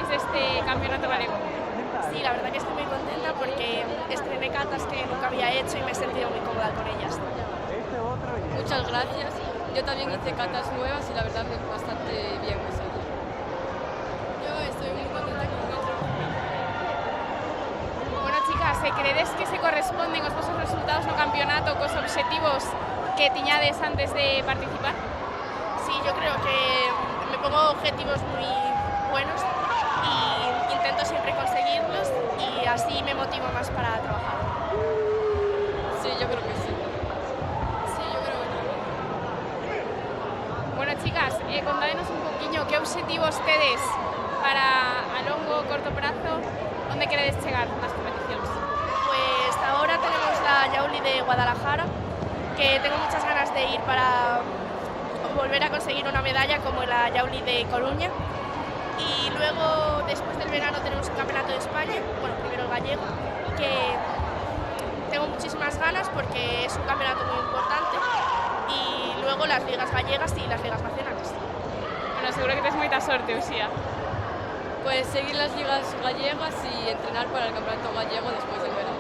de este campeonato galego? Sí, la verdad que estoy muy contenta porque estrené catas que nunca había hecho y me he sentido muy cómoda con ellas. Muchas gracias. Yo también hice catas nuevas y la verdad me bastante bien me salió. Yo estoy muy contenta con mi trabajo. Bueno, chicas, credes que se corresponden os vosos resultados no campeonato cos obxectivos que tiñades antes de participar? Sí, yo creo que me pongo objetivos muy buenos y intento siempre conseguirlos y así me motivo más para trabajar. Sí, yo creo que sí. Sí, yo creo que también. Bueno, chicas, contádenos un poquinho que obxectivos tedes para a longo corto prazo, onde queredes chegar nas competicións? Pues ahora tenemos la Yauli de Guadalajara, que tengo muchas ganas de ir para volver a conseguir una medalla como la Yauli de Coruña. Y luego, después del verano, tenemos un campeonato de España, bueno, primero el gallego, que tengo muchísimas ganas porque es un campeonato muy importante. Y luego las ligas gallegas y las ligas nacionales. Bueno, seguro que tes moita sorte, Uxía. Pues seguir las ligas gallegas y entrenar para el campeonato gallego después del verano.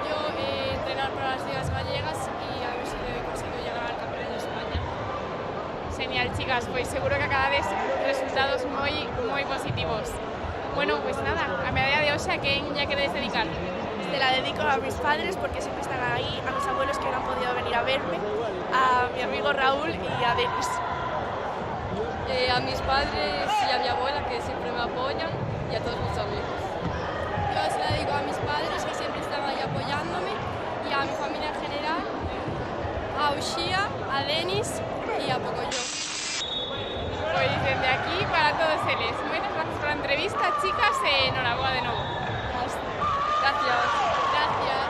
Yo entrenar para las ligas gallegas y a ver si consigo llegar al campeonato de España. Genial, chicas, pois seguro que acabades resultados moi positivos. Bueno, pues nada, a medalla de hoxe a quen ya queredes dedicar? Te la dedico a mis padres porque siempre están ahí, a mis abuelos que no han podido venir a verme, a mi amigo Raúl y a Denis. A mis padres y a mi abuela que siempre me apoyan y a todos mis amigos. Yo se la dedico a mis padres que siempre están ahí apoyándome y a mi familia en general, a Uxía, a Denis y a Pocoyo. Pois desde aquí para todos eles. Moitas gracias pola entrevista, chicas, e enhoraboa de novo. Gracias. Gracias.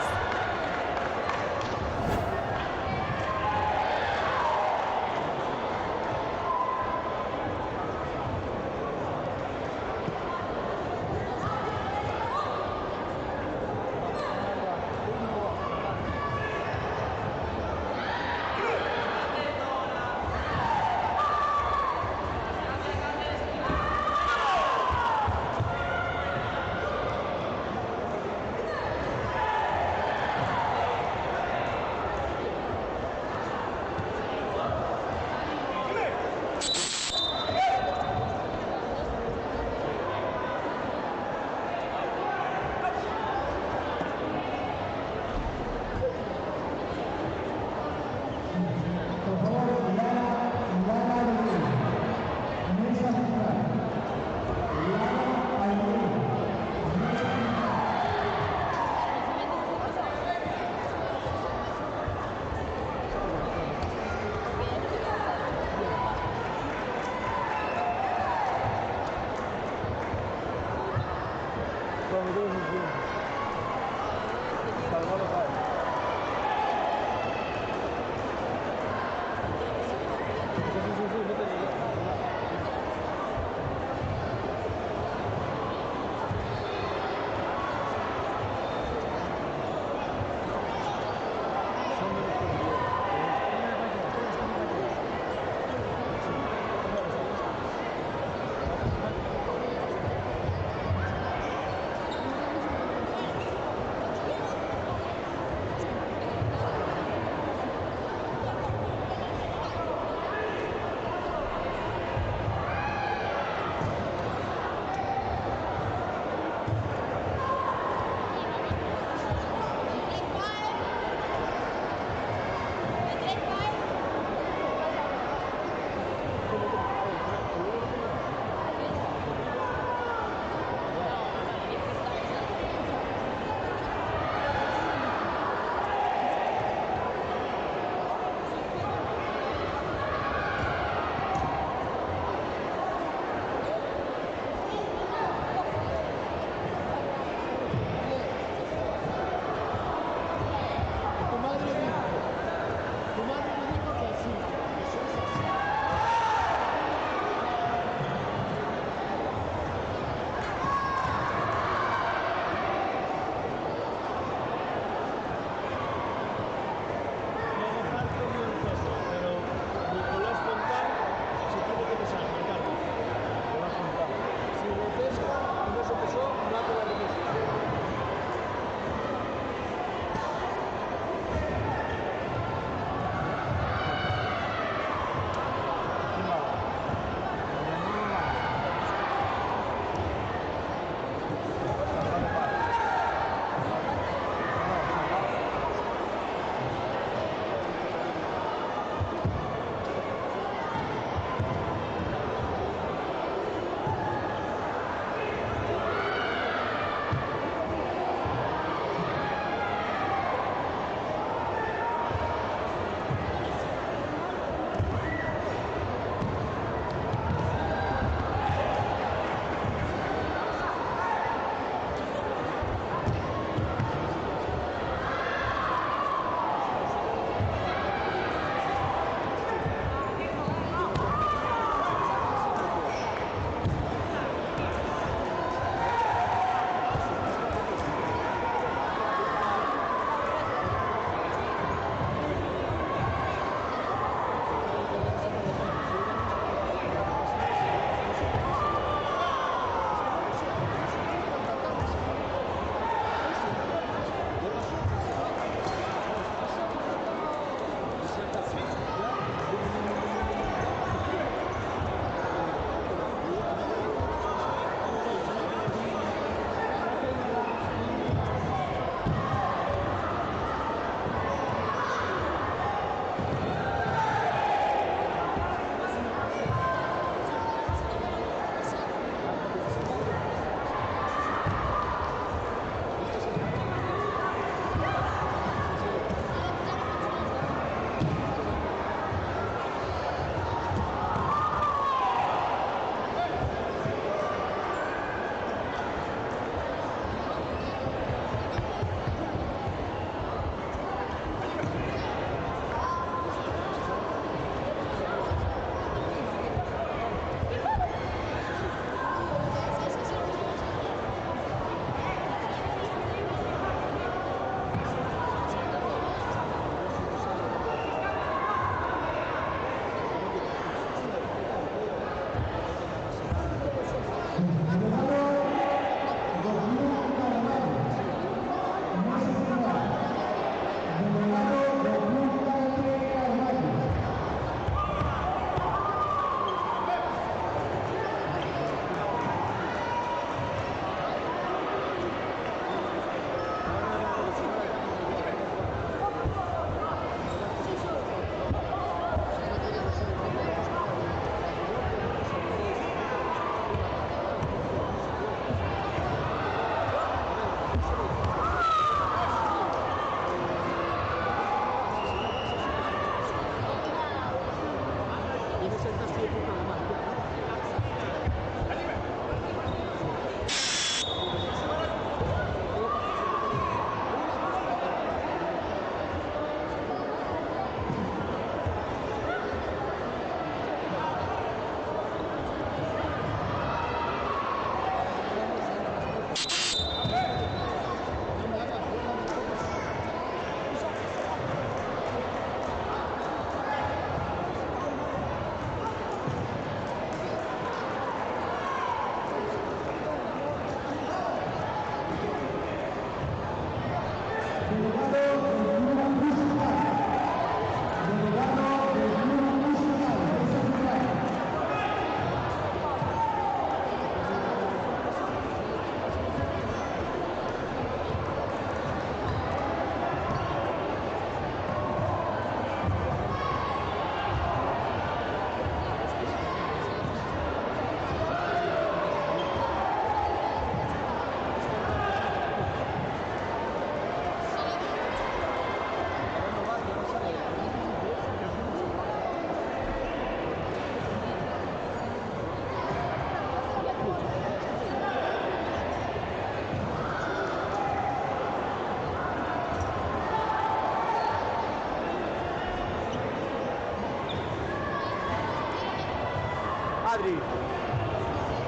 Adri.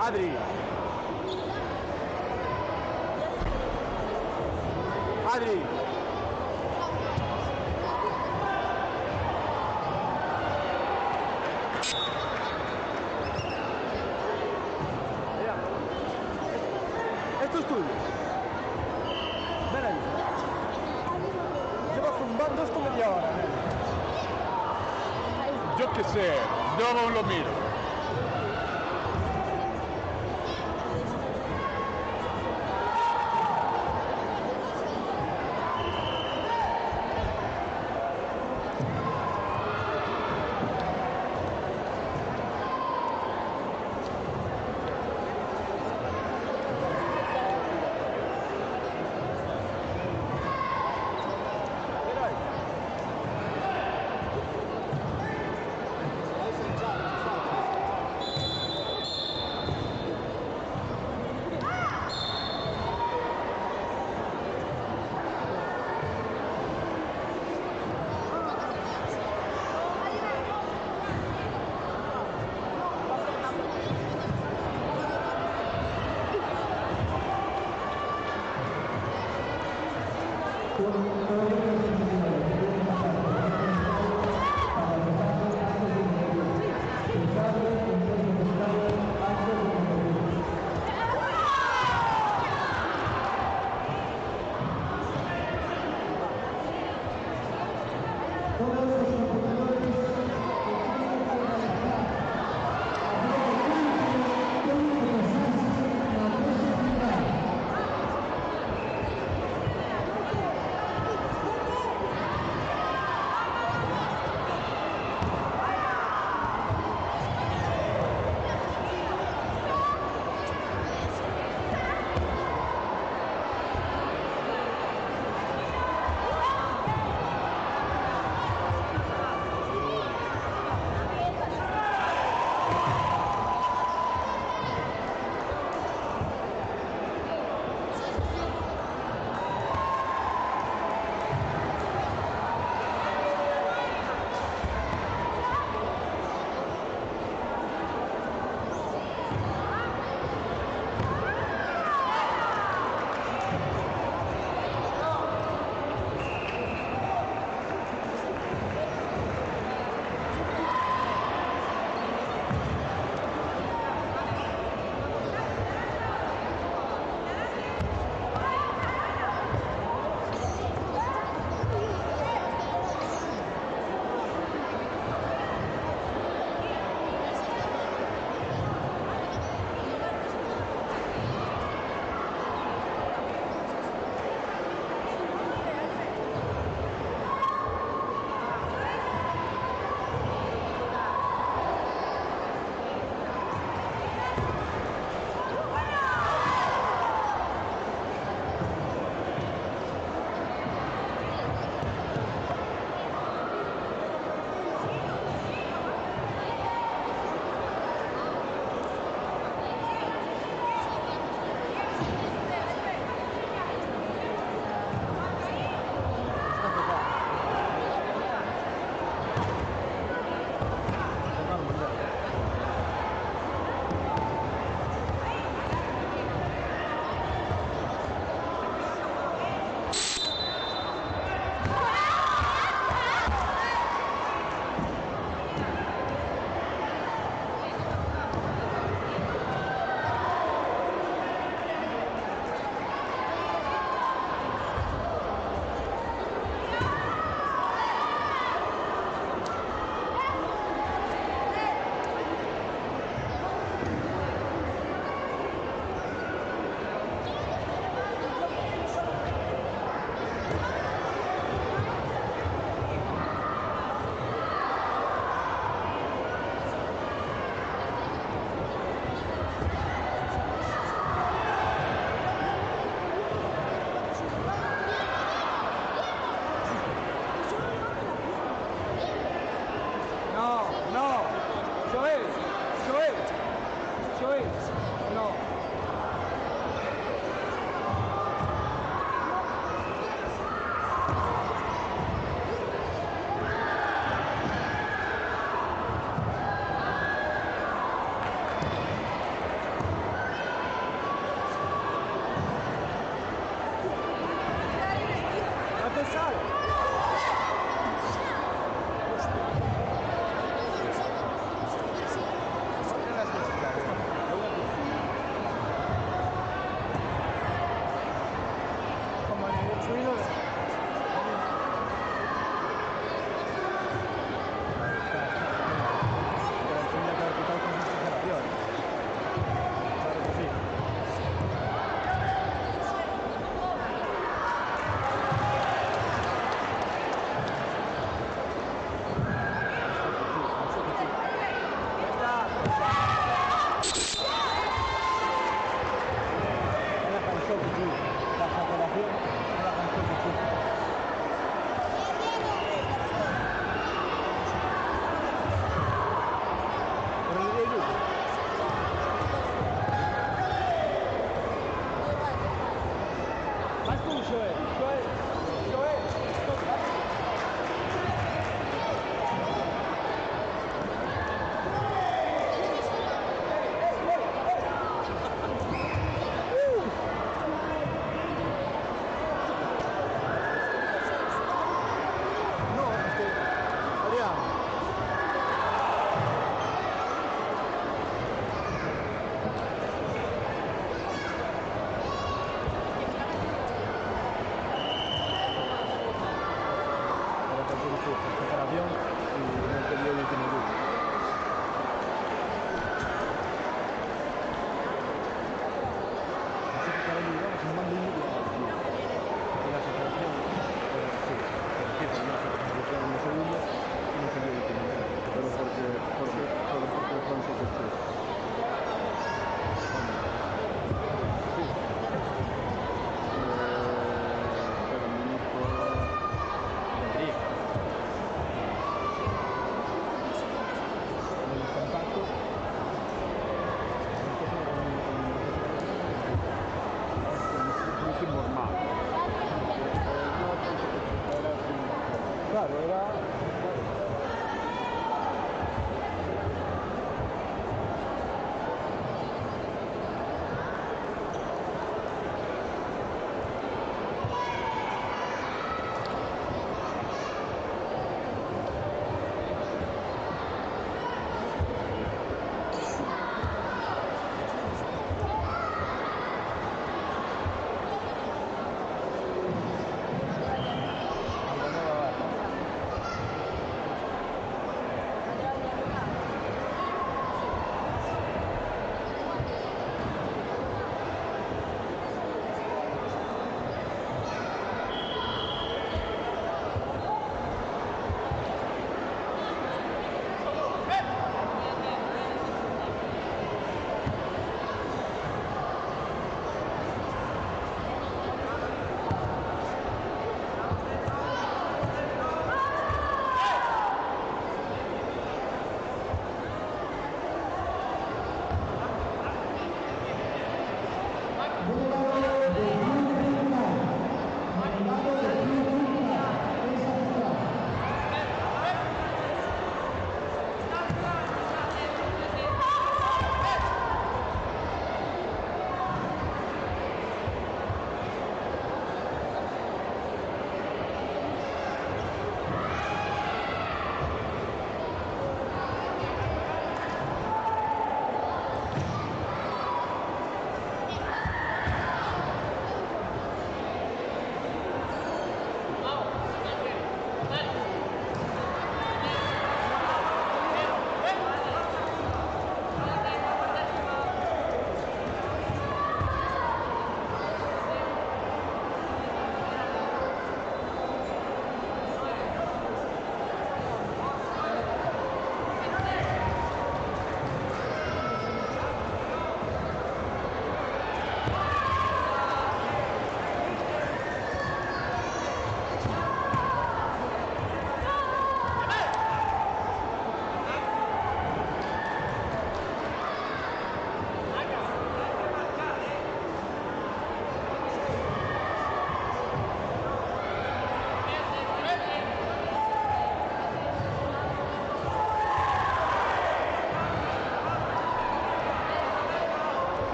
Adri. Adri. Esto es tuyo. Ven ahí. Llevas zumbando esto media hora. Yo qué sé, yo lo miro. preparación y no te dio el último grupo. Así que cada uno digamos un mando único de la separación, pero sí, empieza una separación en el segundo y no se dio el último grupo. Pero porque Alfonso se fue. Claro, era...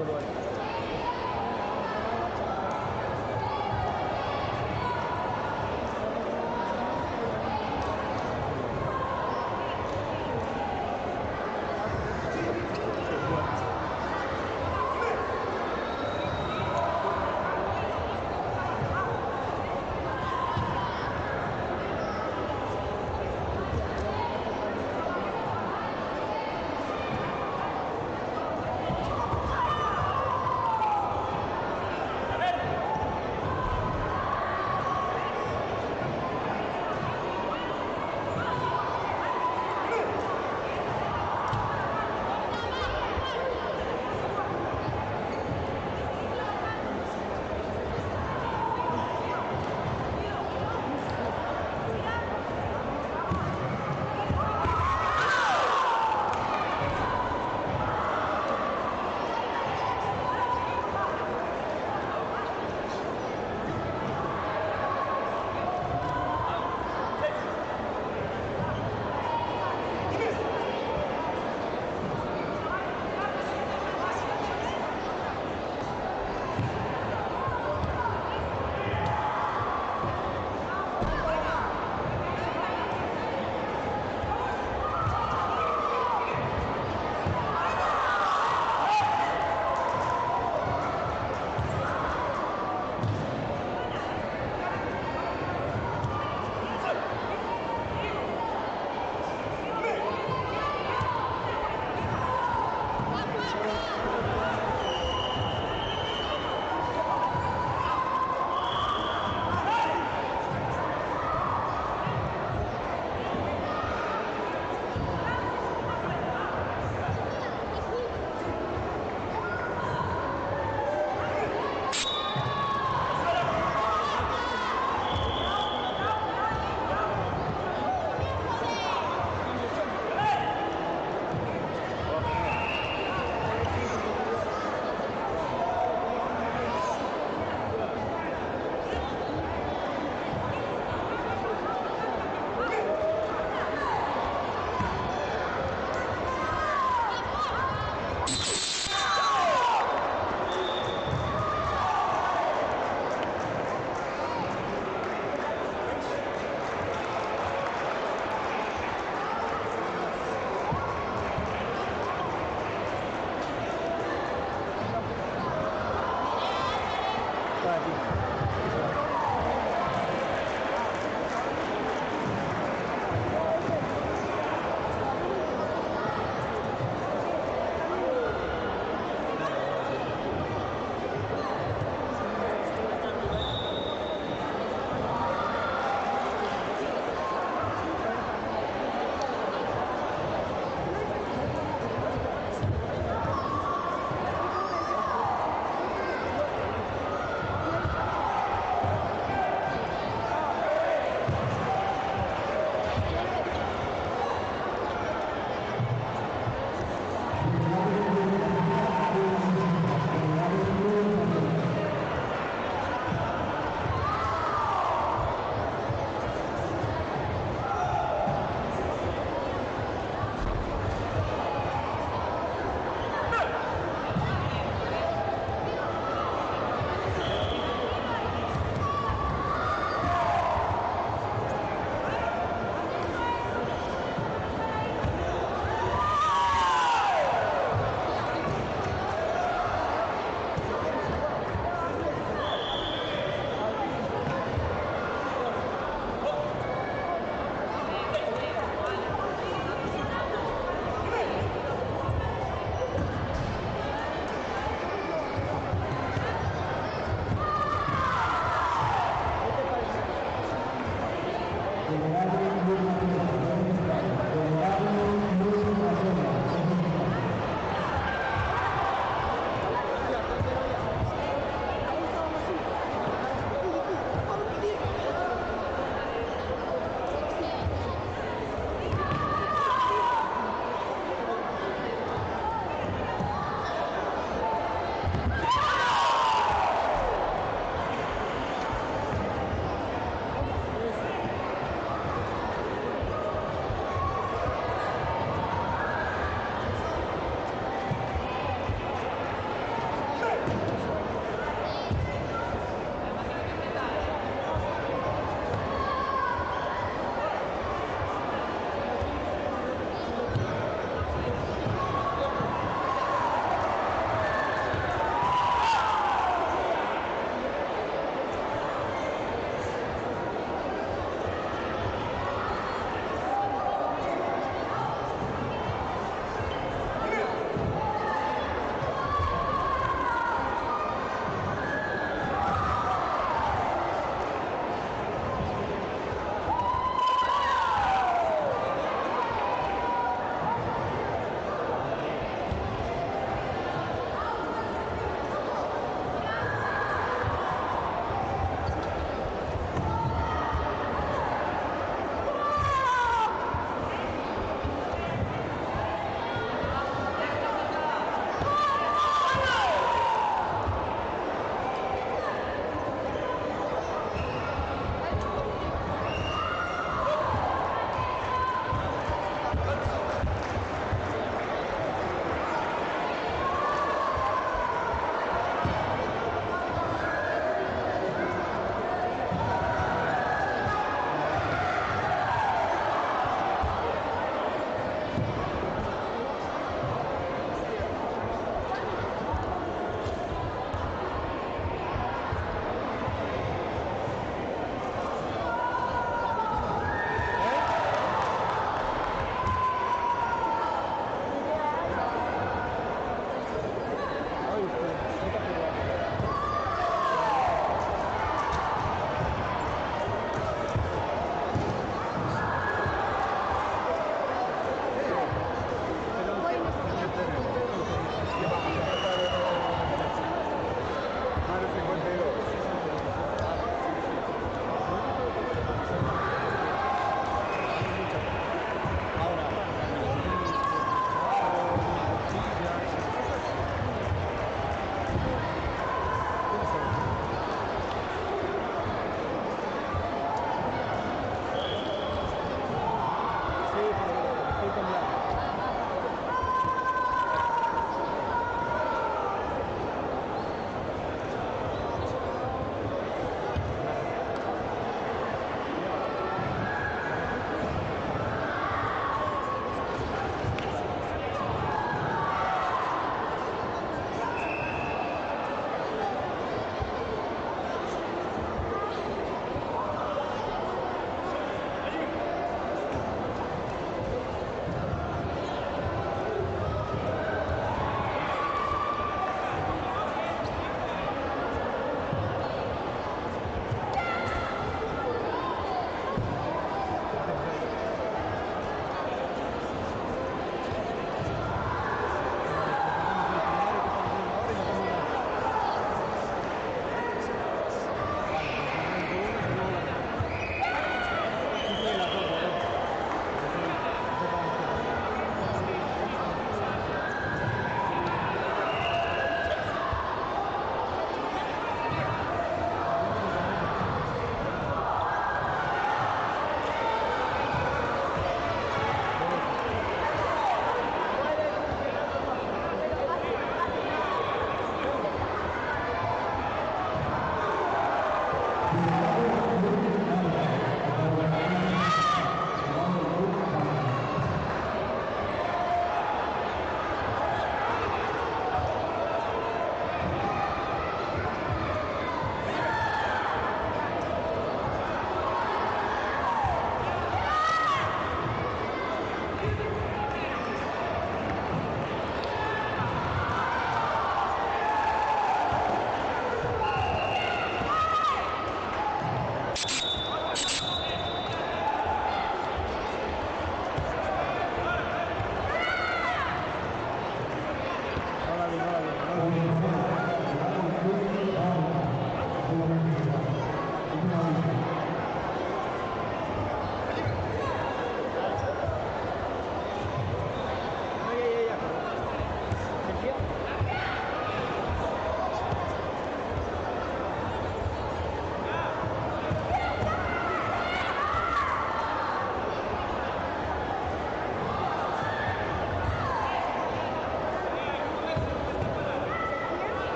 solo ahí.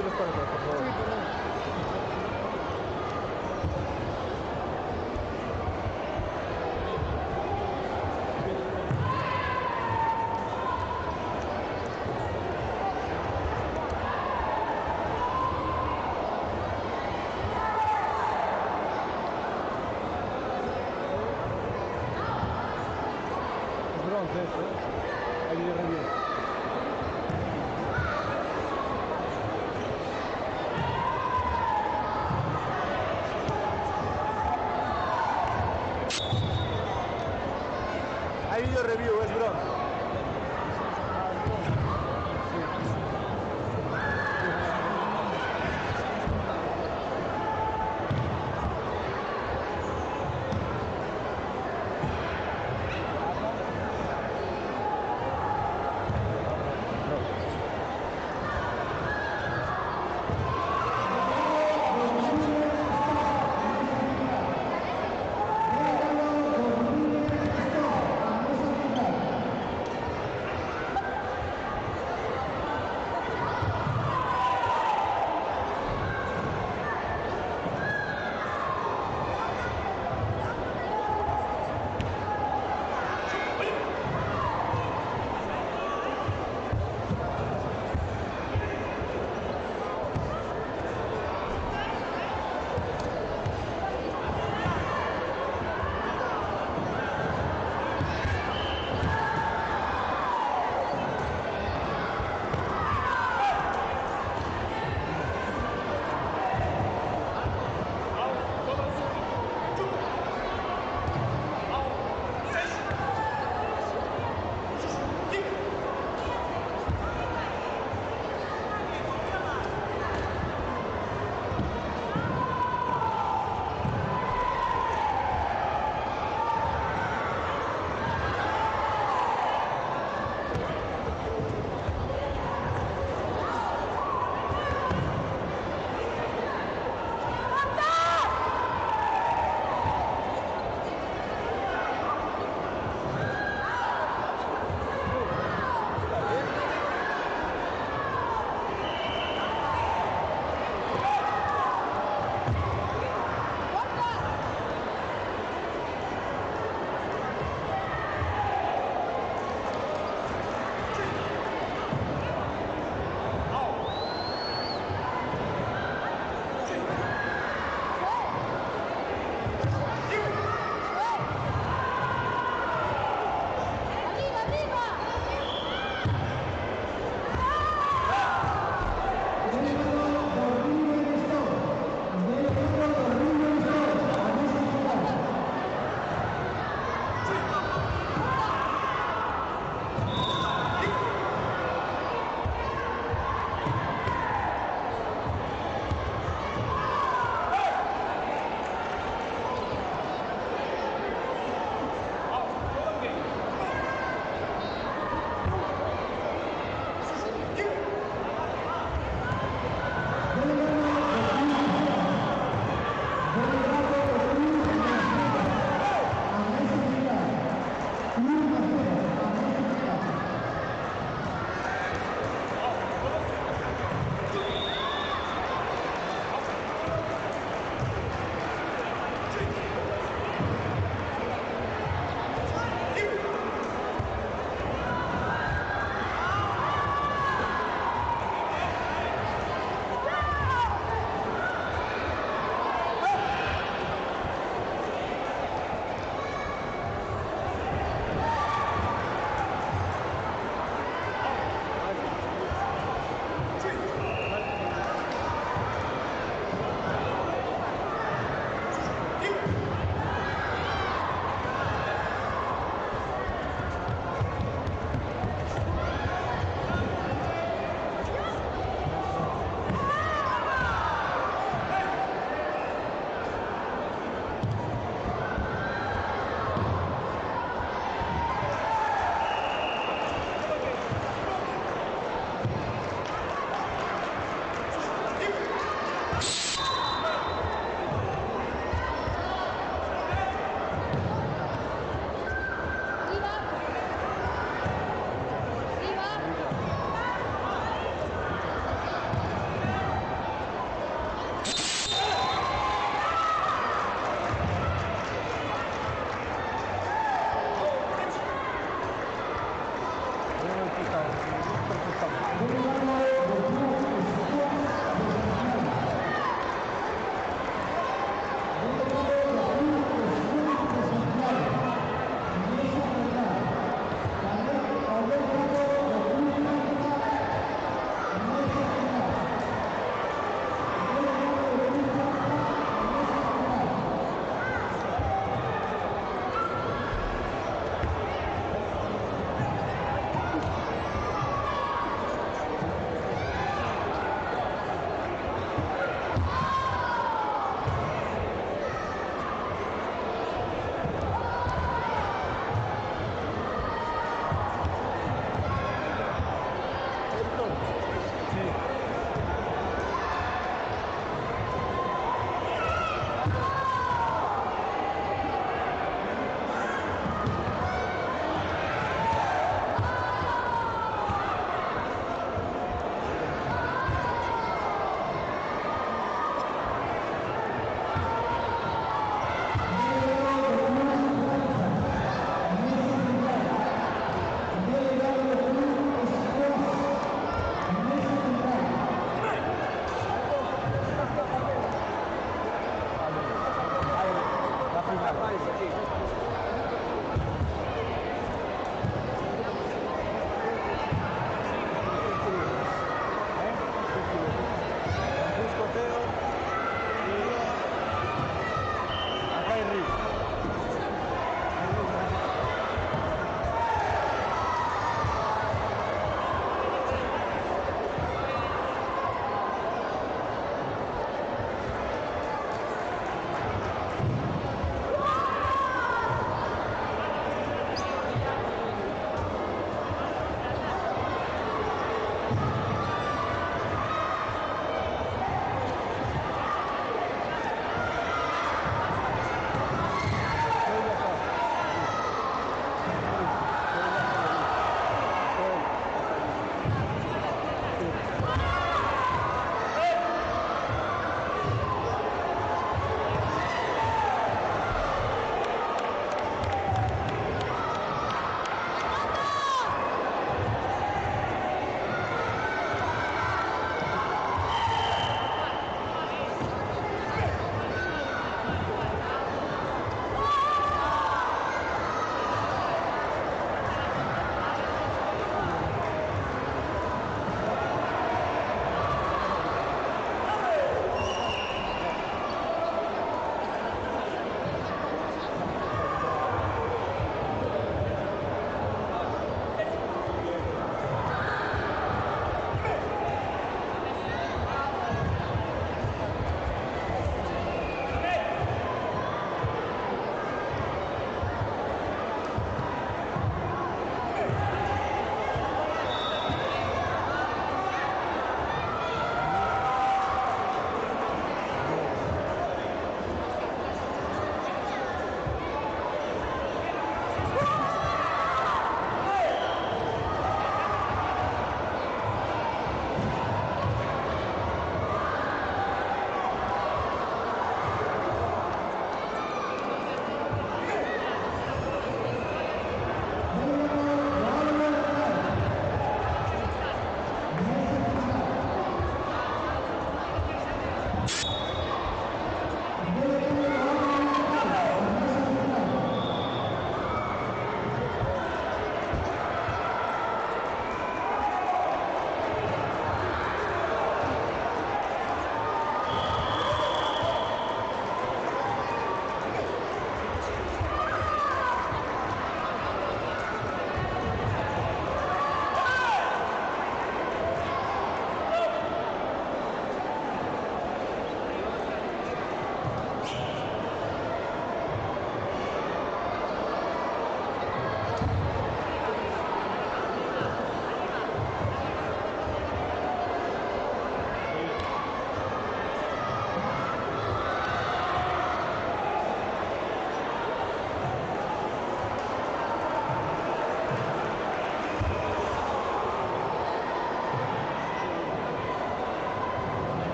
tires para atrás, por favor. Es bronce esto, ¿eh? Ahí viene re bien. Hay video review, es bronce.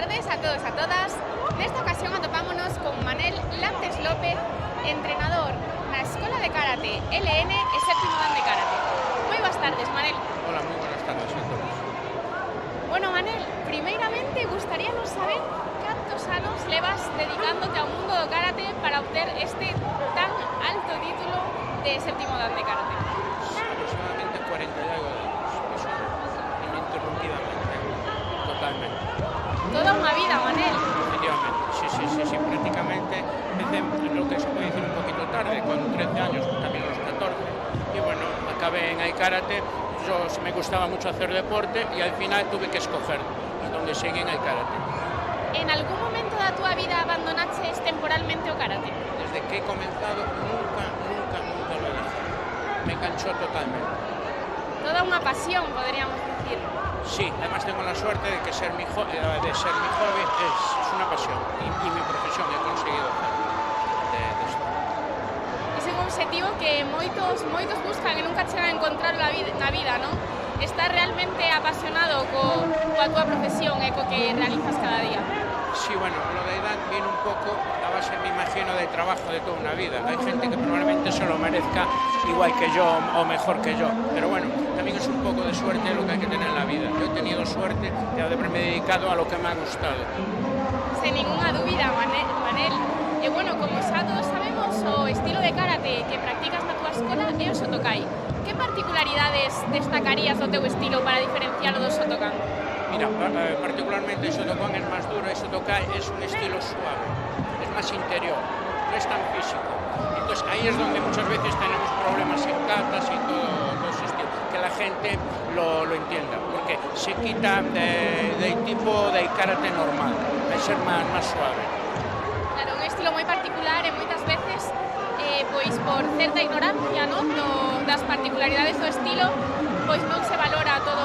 tardes a todos, a todas. Nesta ocasión atopámonos con Manel Lantes López, entrenador na Escola de Karate LN e séptimo dan de Karate. Moi boas tardes, Manel. Hola, moi buenas tardes a todos. Bueno, Manel, primeiramente gustaríanos saber cantos anos levas dedicándote ao mundo do Karate para obter este tan alto título de séptimo dan de Karate. Aproximadamente 40 y algo de años, eso, ininterrumpidamente, totalmente. Toda unha vida, Manel. Efectivamente, sí, prácticamente empecé lo que se puede decir un poquito tarde, con 13 años, también a los 14, y bueno, acabé en el Karate. Yo me gustaba mucho hacer deporte y al final tuve que escoger donde seguí en el Karate. En algún momento da túa vida abandonaches temporalmente o Karate? Desde que he comenzado, nunca lo he dejado. Me enganchó totalmente. Toda unha pasión, podríamos decir. Sí, además tengo la suerte de que ser mi hobby es una pasión y mi profesión he conseguido hacer de esto. É un objetivo que moitos buscan e nunca chegan a encontrar na vida, non? Estás realmente apasionado coa túa profesión e co que realizas cada día. Sí, bueno, lo de edad viene un poco a base, me imagino, del trabajo de toda una vida. Hay gente que probablemente se lo merezca igual que yo o mejor que yo, pero bueno, también es un poco de suerte lo que hay que tener en la vida. Yo he tenido suerte de haberme dedicado a lo que me ha gustado. Sin ninguna dúbida, Manel. E bueno, como xa todos sabemos, o estilo de karate que practicas na túa escola é o Shotokai. Que particularidades destacarías do teu estilo para diferenciarlo do Shotokan? Mira, particularmente el Shotokan es más duro, el Shotokai es un estilo suave, es más interior, no es tan físico. Entonces ahí es donde muchas veces tenemos problemas en katas y todo ese estilo, que la gente lo entienda, porque se quita del tipo de karate normal, de ser más suave. Claro, un estilo moi particular e moitas veces pois por certa ignorancia, non, das particularidades do estilo, pois non se valora todo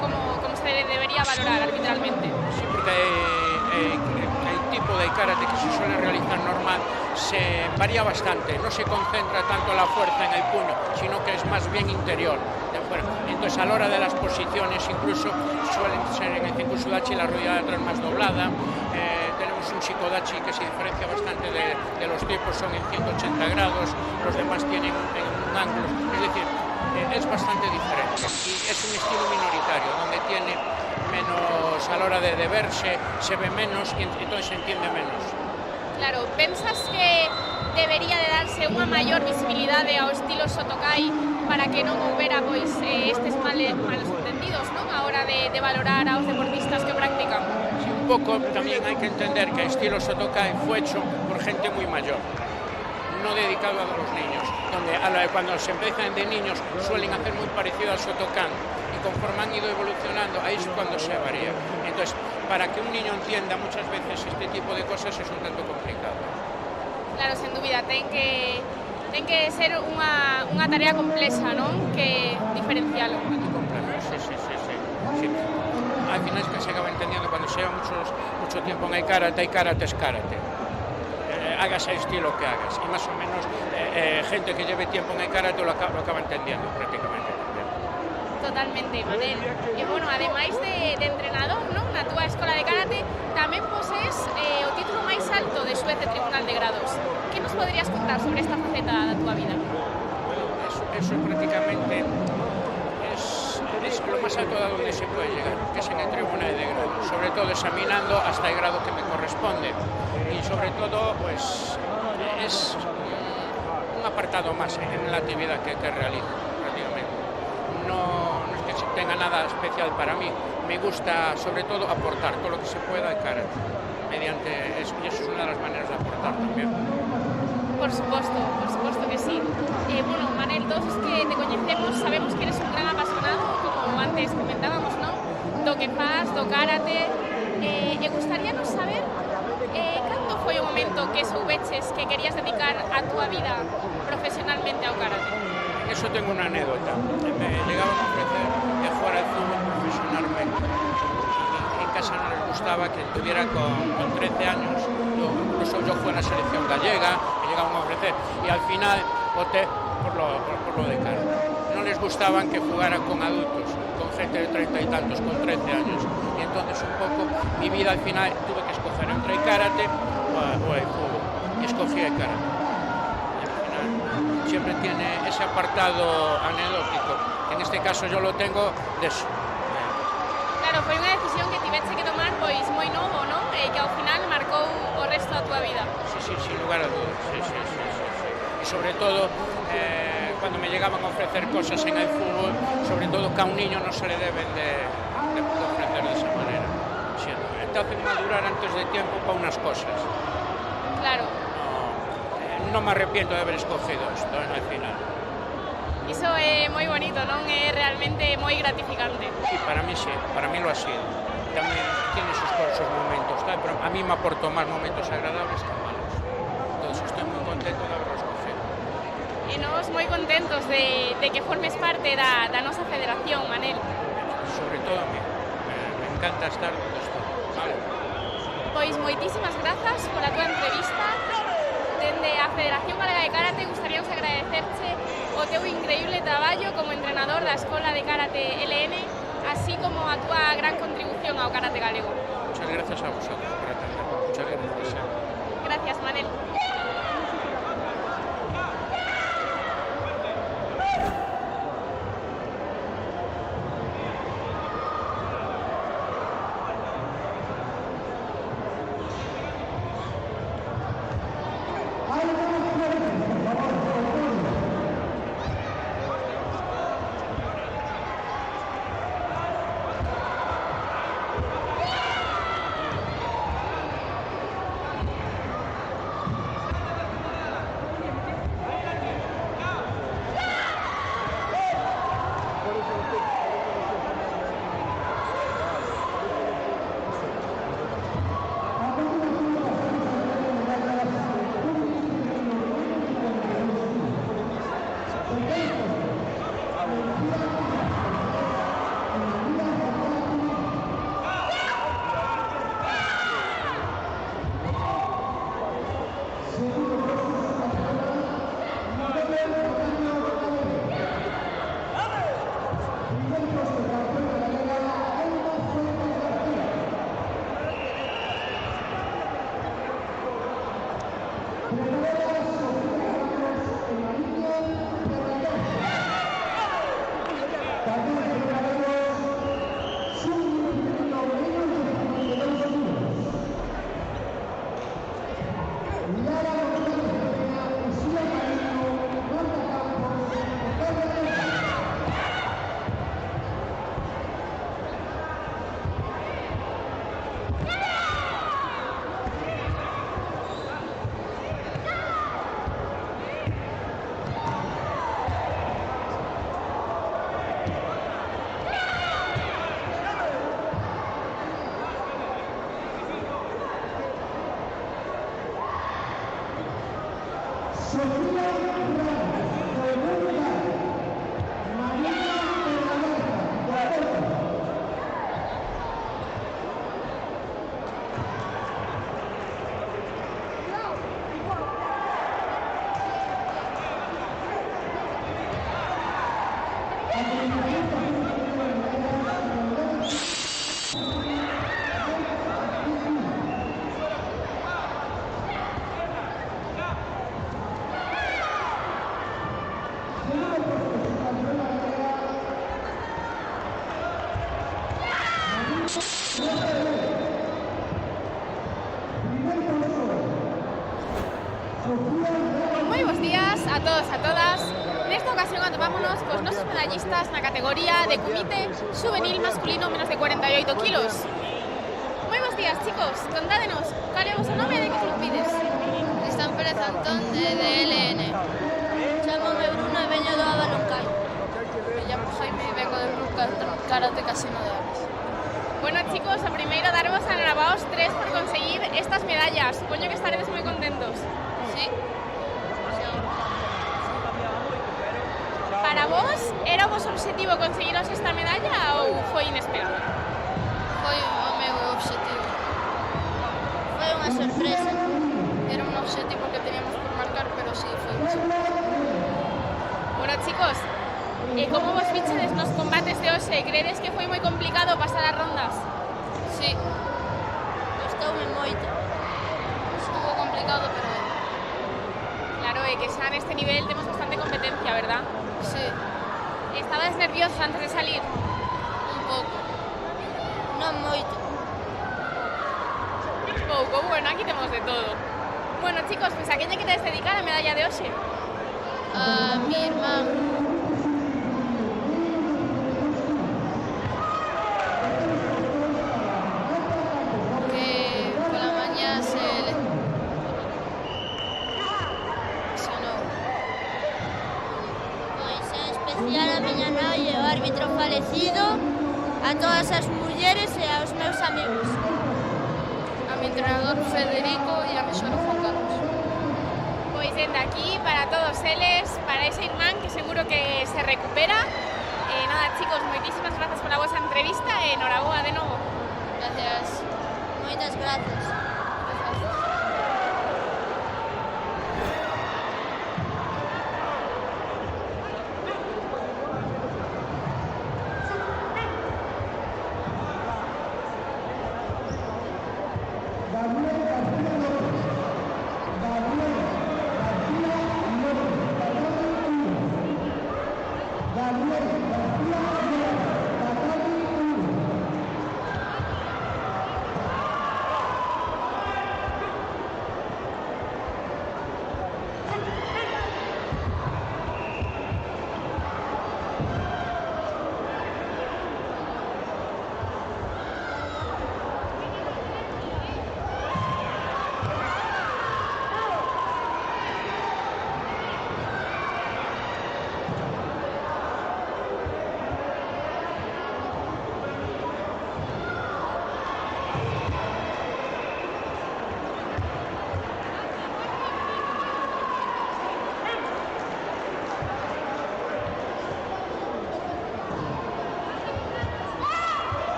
como se debería valorar arbitralmente. Sí, porque el tipo de karate que se suele realizar normal se varía bastante, no se concentra tanto la fuerza en el puño, sino que es más bien interior. Entonces a la hora de las posiciones incluso suelen ser en el Zenkusudachi la rodilla de atrás más doblada. Tenemos un Shikodachi que se diferencia bastante de los tipos, son en 180 grados, los demás tienen un ángulo, es decir, es bastante diferente y es un estilo minoritario donde tiene menos, a la hora de verse se ve menos y entonces se entiende menos. Claro, pensas que debería de darse unha maior visibilidade ao estilo Shotokai para que non houbera pois estes malos entendidos, non, a hora de valorar aos deportistas que o practican? Sí, un poco también hay que entender que el estilo Shotokai fue hecho por gente muy mayor, no dedicado a los niños, donde cuando se empiezan de niños suelen hacer muy parecido al Shotokan y conforme han ido evolucionando, ahí es cuando se varía. Entonces, para que un niño entienda muchas veces este tipo de cosas es un tanto complicado. Claro, sen dúbida, ten que ser unha tarea complexa, non? Que diferencialo. Sí. Al final es que se acaba entendiendo cuando se lleva mucho tiempo en el karate, es karate. Hagas el estilo que hagas y más o menos gente que lleve tiempo en el karate lo acaba entendiendo prácticamente. Totalmente, Manel. E bueno, ademais de entrenador, non, na túa escola de karate tamén posees o título máis alto de xuez de Tribunal de Grados. Que nos poderías contar sobre esta faceta da túa vida? Eso prácticamente es lo más alto a donde se puede llegar, que es en el Tribunal de Grados, sobre todo examinando hasta el grado que me corresponde y sobre todo pues es un apartado más en la actividad que realizo prácticamente. No es que tenga nada especial para mí, me gusta sobre todo aportar todo lo que se pueda al karate, mediante eso, y eso es una de las maneras de aportar también. Por suposto que sí. Bueno, Manel, todos os que te coñecemos sabemos que eres un gran apasionado, como antes comentábamos, non? Do que faz, do karate. E gustaríanos saber cando foi o momento que soubeches que querías dedicar a túa vida profesionalmente ao karate? Eso tengo una anécdota. Me llegaban a ofrecer de jugar al fútbol profesionalmente. En casa no les gustaba que tuviera con 13 años. Incluso yo jugué en la selección gallega, me llegaban a ofrecer. Y al final opté por lo de karate. No les gustaban que jugara con adultos, con gente de 30 y tantos con 13 años. Y entonces un poco mi vida al final tuve que escoger entre el karate o el fútbol. Y escogí el karate. Y al final siempre tiene ese apartado anecdótico, que en este caso yo lo tengo de eso. Claro, foi unha decisión que tiveche que tomar pois moi novo, non? E que ao final marcou o resto da tua vida. Sí, sin lugar a dudas. Sí. Y sobre todo, cuando me llegaban a ofrecer cosas en el fútbol, sobre todo que a un niño no se le deben de ofrecer de esa manera. Te hacen madurar antes de tiempo para unas cosas. Claro. No me arrepiento de haber escogido esto al final. Iso é moi bonito, non? É realmente moi gratificante. Sí, para mí lo ha sido. También tiene sus momentos, tal, pero a mí me aportó más momentos agradables que malos. Entonces estoy muy contento de haberlo escogido. E nos moi contentos de que formes parte da nosa federación, Manel. Sobre todo a mí. Me encanta estar donde estoy. Vale. Pois moitísimas grazas pola tua entrevista. Dende a Federación Galega de Karate gustaríamos agradecerche o teu increíble traballo como entrenador da Escola de Karate LN, así como a túa gran contribución ao karate galego. Muchas gracias a vosotros por atender. Muchas gracias. Gracias, Manel. Moi bons días a todos e a todas. Nesta ocasión atopámonos cos nosos medallistas na categoría de kumite juvenil masculino menos de 48 kilos. Moi bons días, chicos. Contádenos, cal é o vosso nome e de que club pides? Cristán Pérez Antón, de DLN. Chámame Bruno e veño do Aba Local. Me llamo Jaime e vengo del club Karate Casino de Aves. Bueno, chicos, a primeiro darvos a enhorabaos 3 por conseguir estas medallas. Supoño que estaredes moi contentos. Sí? Para vos, era o vosso objetivo conseguiros esta medalla ou foi inesperado? Foi o meu objetivo. Foi unha sorpresa. Era un objetivo que teníamos por marcar, pero sí, foi unha sorpresa. Bueno, chicos, como vos vichedes nos combates de hoxe sé, credes que foi moi complicado pasar as rondas? Sí. Costoume moito. Estuvo complicado, pero ben. Claro, que xa neste nivel temos bastante competencia, verdad? Sí, Estabas nerviosa antes de salir? un pouco. Non moito. Pouco, bueno, aquí temos de todo. Bueno, chicos, pues a quen lle queredes dedicar a medalla de hoxe? A mi irmán. Que pola mañá se lesionou. Pois en especial a miña nai e o árbitro falecido, a todas as mulleres e aos meus amigos. A mi entrenador Federico e a mi xoro Juan Carlos. Pois dende aquí, para todos eles, para ese irmán que seguro que se recupera. Nada, chicos, moitísimas grazas pola vosa entrevista e enhoraboa de novo. Gracias. Moitas gracias.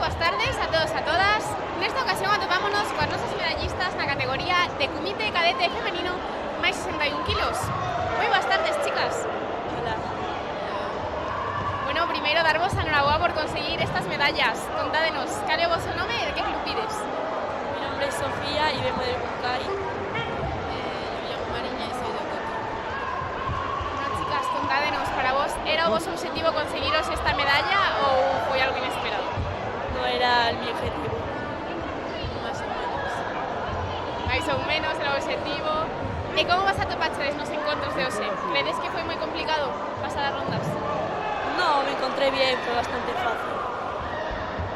Boas tardes a todos e a todas. Nesta ocasión atopámonos coas nosas medallistas na categoría de Kumite cadete femenino máis 61 kilos. Moi boas tardes, chicas. Hola. Bueno, primeiro darvos a enhoraboa por conseguir estas medallas. Contádenos, cal é o vosso nome e de que club pides? Mi nombre es Sofía y vengo del Bucay. Yo me llamo Mariña y soy de Ocoto. Bueno, chicas, contádenos, para vos era o vosso objetivo conseguiros esta medalla ou foi algo inesperado? No era mi objetivo. Más o menos. Mais ou menos era o objetivo. E como vas a topaches nos encontros de hoxe? Credes que foi moi complicado pasar as rondas? No, me encontré bien, fue bastante fácil.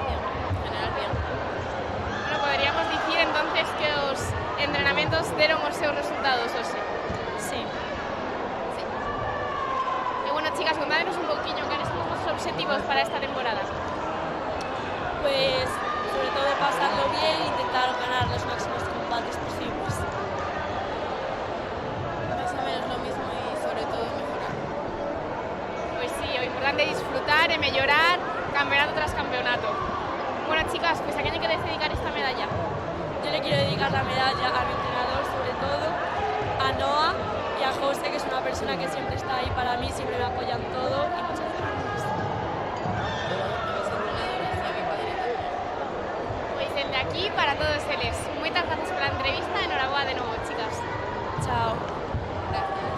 Bien, en general bien. Bueno, poderíamos dicir entonces que os entrenamentos deron os seus resultados hoxe. Sí. E bueno, chicas, contádenos un poquinho cales son os vosos obxectivos para esta temporada. Pues sobre todo pasarlo bien e intentar ganar los máximos combates posibles. Más o menos lo mismo y sobre todo mejorar. Pues sí, o importante é disfrutar e mellorar campeonato tras campeonato. Bueno, chicas, pues a quen lle queredes dedicar esta medalla? Yo le quiero dedicar la medalla a mi entrenador, sobre todo, a Noah y a José, que es una persona que siempre está ahí para mí, siempre me apoyan todo y muchas gracias. Pois dende aquí para todos eles. Moitas grazas pola entrevista e enhoraboa de novo, chicas. Chao. Gracias.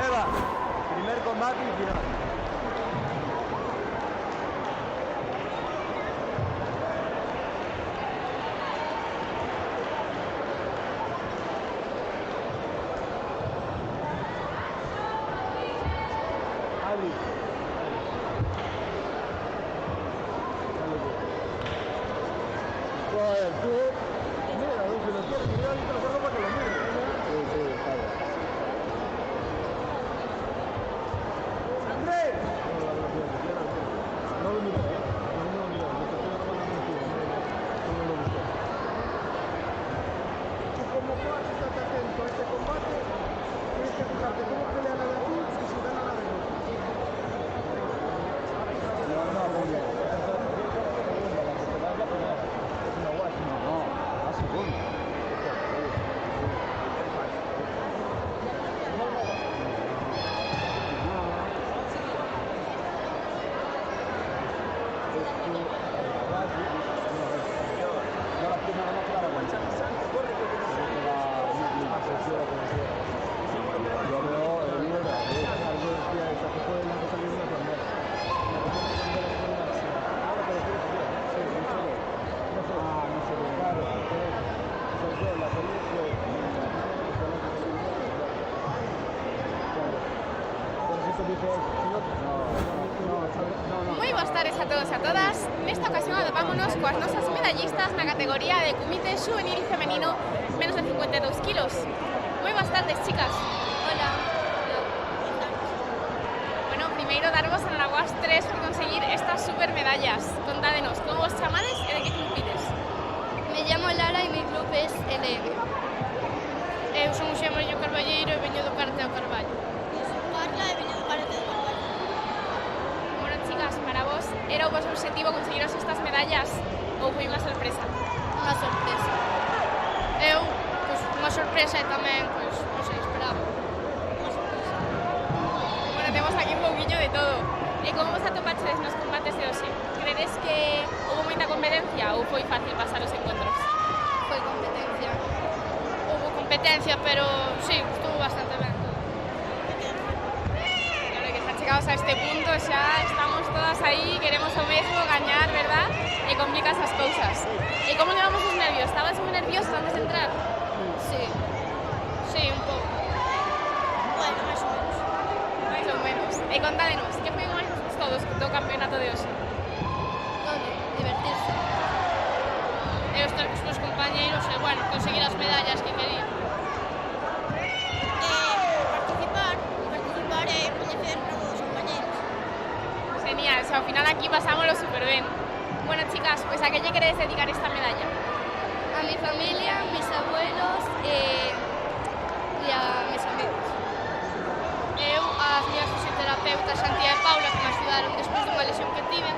Eva, primer combate y final. Abri. Joder, tú. Mira, si lo quieres, mira, ahorita lo saco para que lo mire. Sí, está bien. ¡Andrés! Moi boas tardes a todos e a todas. Nesta ocasión atopámonos coas nosas medallistas na categoría de comité juvenil femenino menos de 52 kilos. Moi boas tardes, chicas. Hola. Bueno, primeiro darvos a Naraguas 3 por conseguir estas super medallas. Contádenos, como vos chamades e de que club pides? Me llamo Lara e mi club es LM. Eu son o Xemello Carballeiro e veño do Karate ao Carballo. Carla e veño do Karate do Carballo. Bueno, chicas, para vos era o vosso objetivo conseguiros estas medallas ou foi unha sorpresa? Unha sorpresa. Eu, pois, unha sorpresa e tamén, pois, non sei, esperaba. Bueno, temos aquí un pouquiño de todo. E como vos atopachedes nos combates de hoxe? Credes que houve moita competencia ou foi fácil pasar os encontros? Foi competencia. Houve competencia, pero sí, estuvo bastante ben. Claro que xa chegados a este punto, xa estamos todas aí, queremos o mesmo, gañar, verdad? E complicas as cousas. E como levamos os nervios? Estabas moi nerviosos antes de entrar? Sí. Sí, un pouco. Bueno, máis ou menos. Mais ou menos. E contádenos, que foi o máis gustou do campeonato de hoxe? Todo. Divertirse. E os teus compañeiros, e, bueno, conseguir as medallas que querían. Participar e coñecer novos compañeros. Genial, o sea, ao final aquí pasámoslo super ben. Bueno, chicas, pues a que lle queredes dedicar esta medalla? A mi familia, mis abuelos e a mis amigos. Eu, as miñas fisioterapeutas Xantía e Paula, que me axudaron despois dunha lesión que tiven,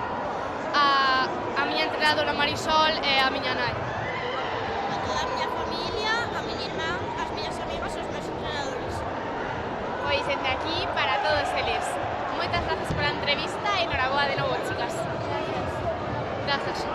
a miña entrenadora Marisol e a miña nai. A toda a miña familia, a miña irmá, as miñas amigas e os meus entrenadores. Pois dende aquí para todos eles. Moitas grazas pola entrevista e noraboa de novo, chicas. Grazas.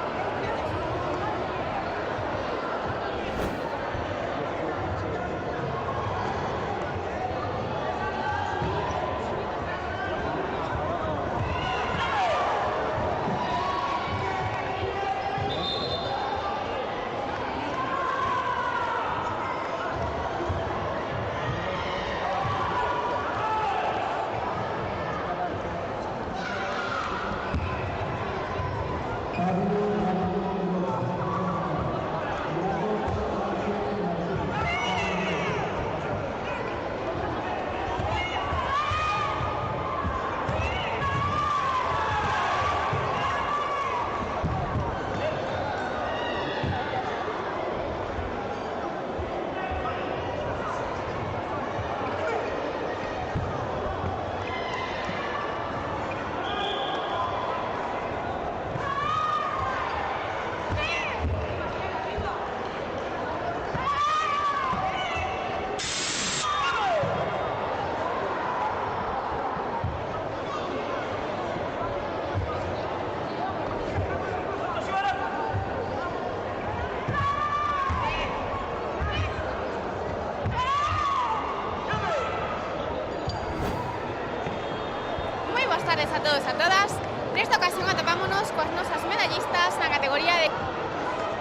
Boas tardes a todos e a todas. Nesta ocasión atopámonos coas nosas medallistas na categoría de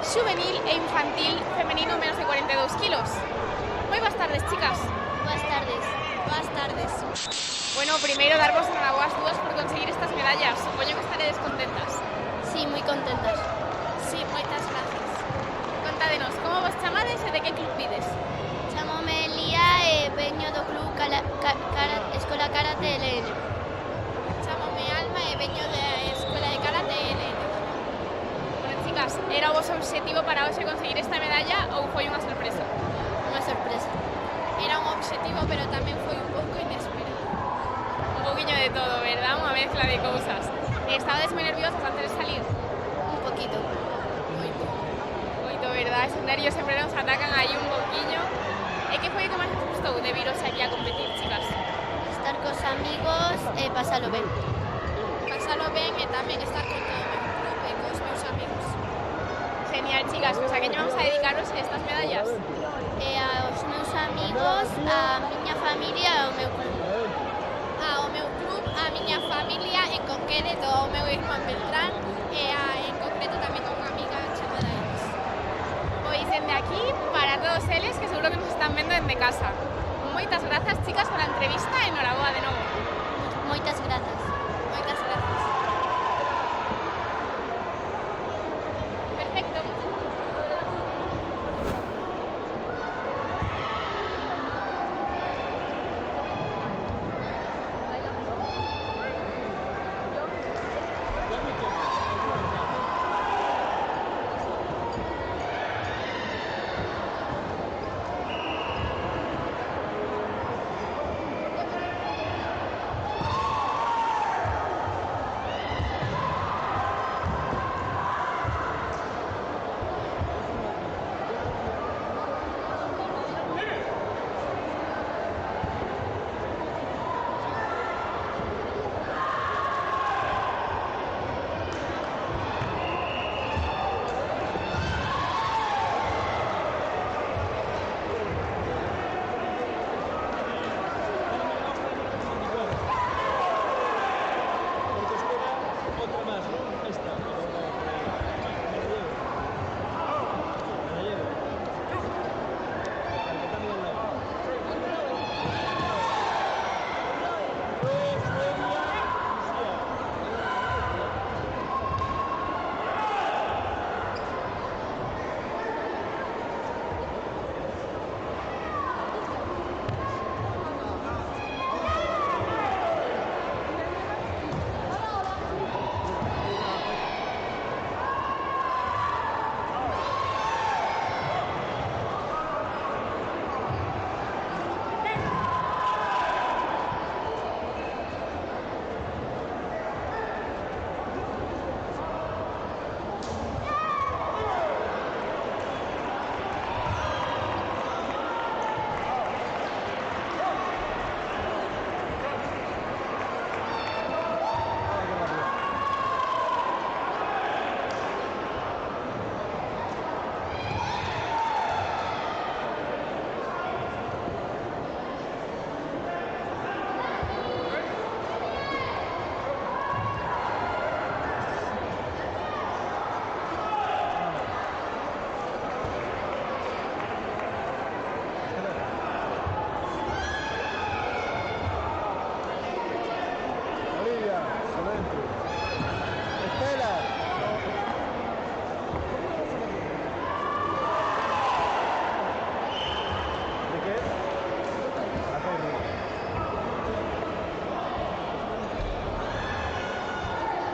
juvenil e infantil femenino menos de 42 kilos. Moi boas tardes, chicas. Boas tardes. Boas tardes. Bueno, primeiro darvos enhoraboa as dúas por conseguir estas medallas. Supoño que estaredes contentas. Sí, moi contentas. Sí, moitas gracias. Contádenos, como vos chamades e de que club pides? Chamome Lía e veño do club Escola Karate LN. Chamome Alma e veño da Escola de Karate LN. Bueno, chicas, era o vosso objetivo para hoxe conseguir esta medalla ou foi unha sorpresa? Unha sorpresa. Era un objetivo, pero tamén foi un pouco inesperado. Un pouquiño de todo, verdad? Unha mezcla de cousas. Estabades moi nerviosas antes de salir? Un poquito. Moito, verdad? Esos nervios sempre nos atacan aí un pouquiño. E que foi o que máis vos gustou de viros aquí a competir, chicas? Estar cos amigos e pasalo ben. Pasalo ben e tamén estar con todo o meu grupo e cos meus amigos. Genial, chicas. Pois a que vamos a dedicaros estas medallas? E aos meus amigos, a miña familia e ao meu club. Ao meu club, a miña familia, en concreto ao meu irmán Beltrán e en concreto tamén a unha amiga chamada Iris. Pois dende aquí, para todos eles, que seguro que nos están vendo dende casa. Moitas grazas, chicas, pola entrevista e noraboa de novo. Moitas grazas. Moitas grazas. Perfecto.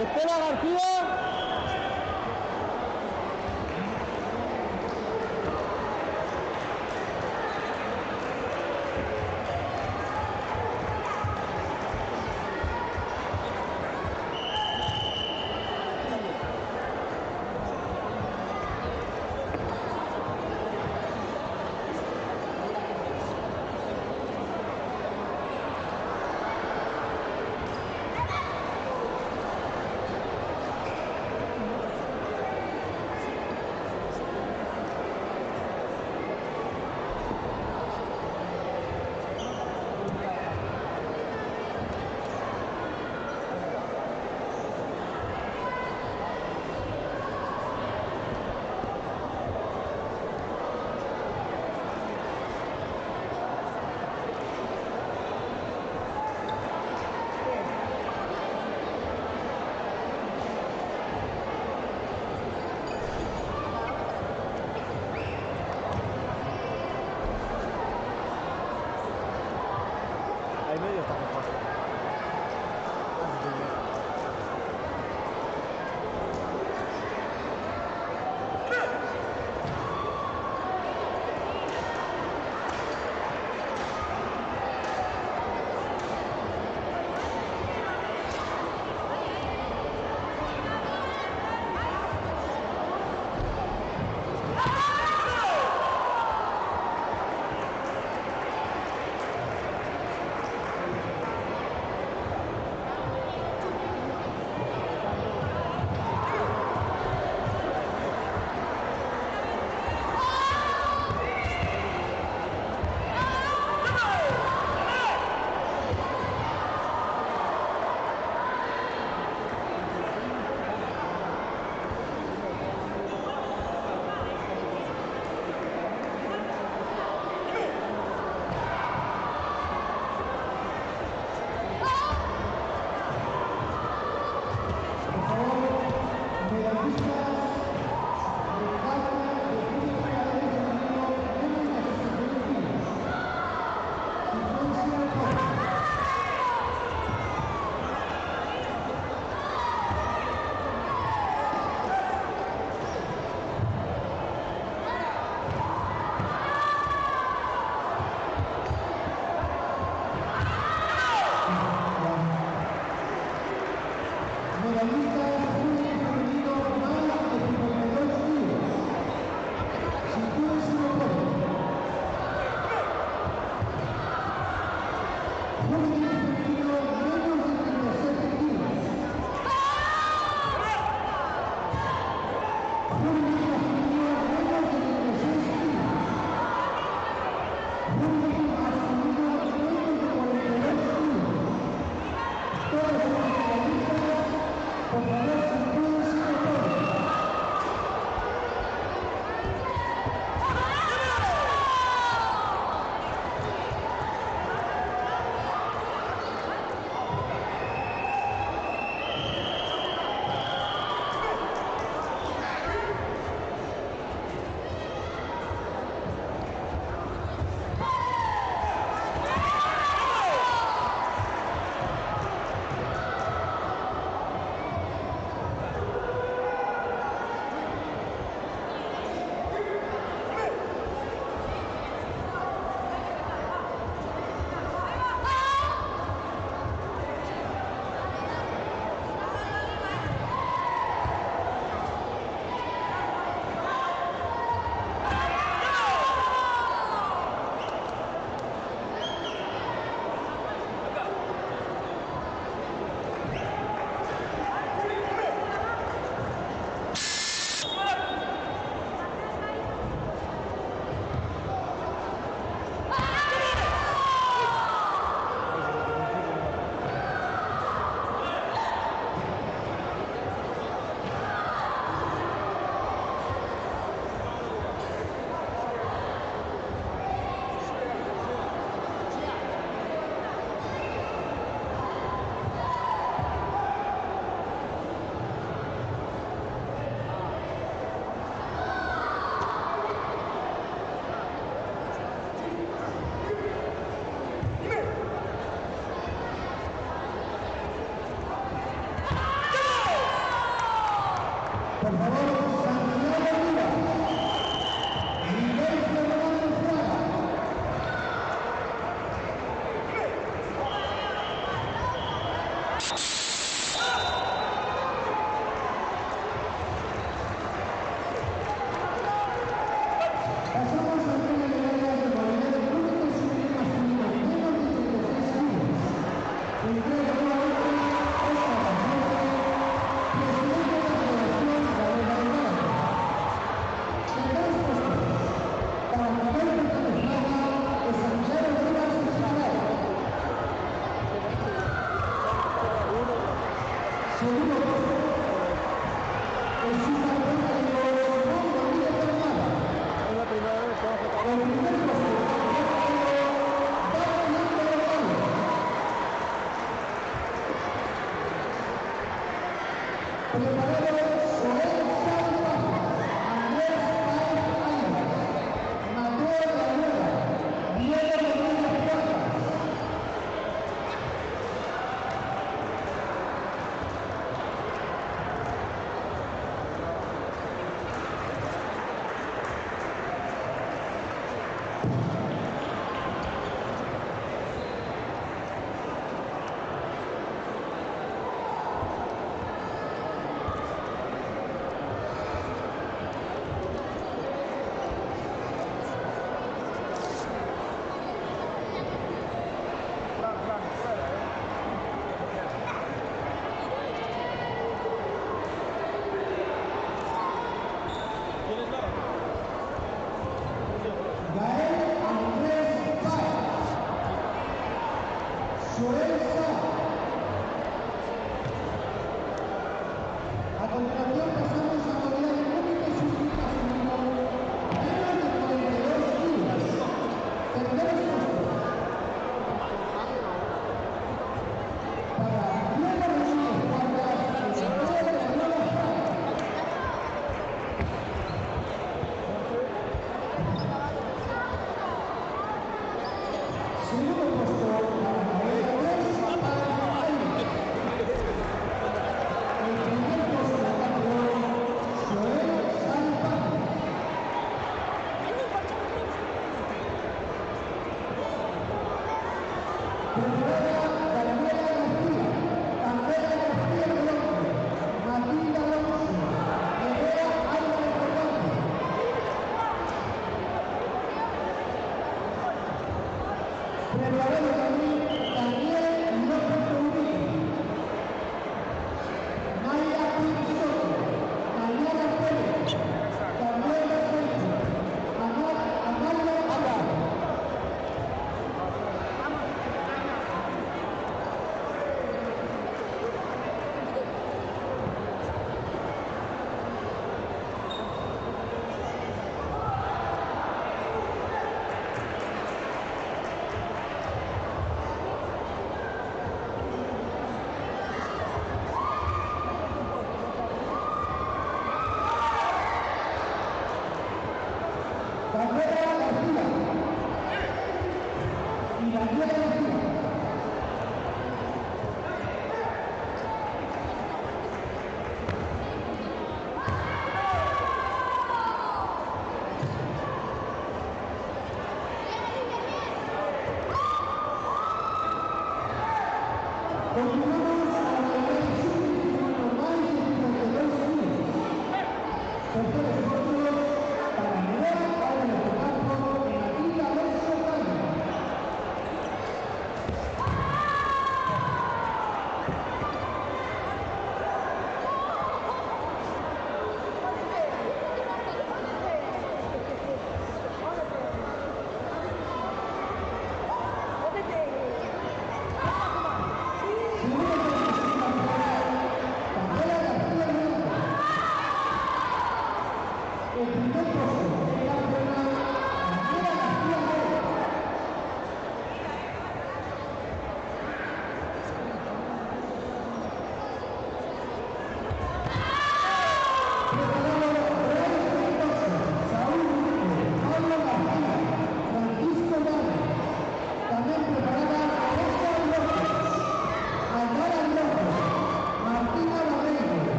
Estela García.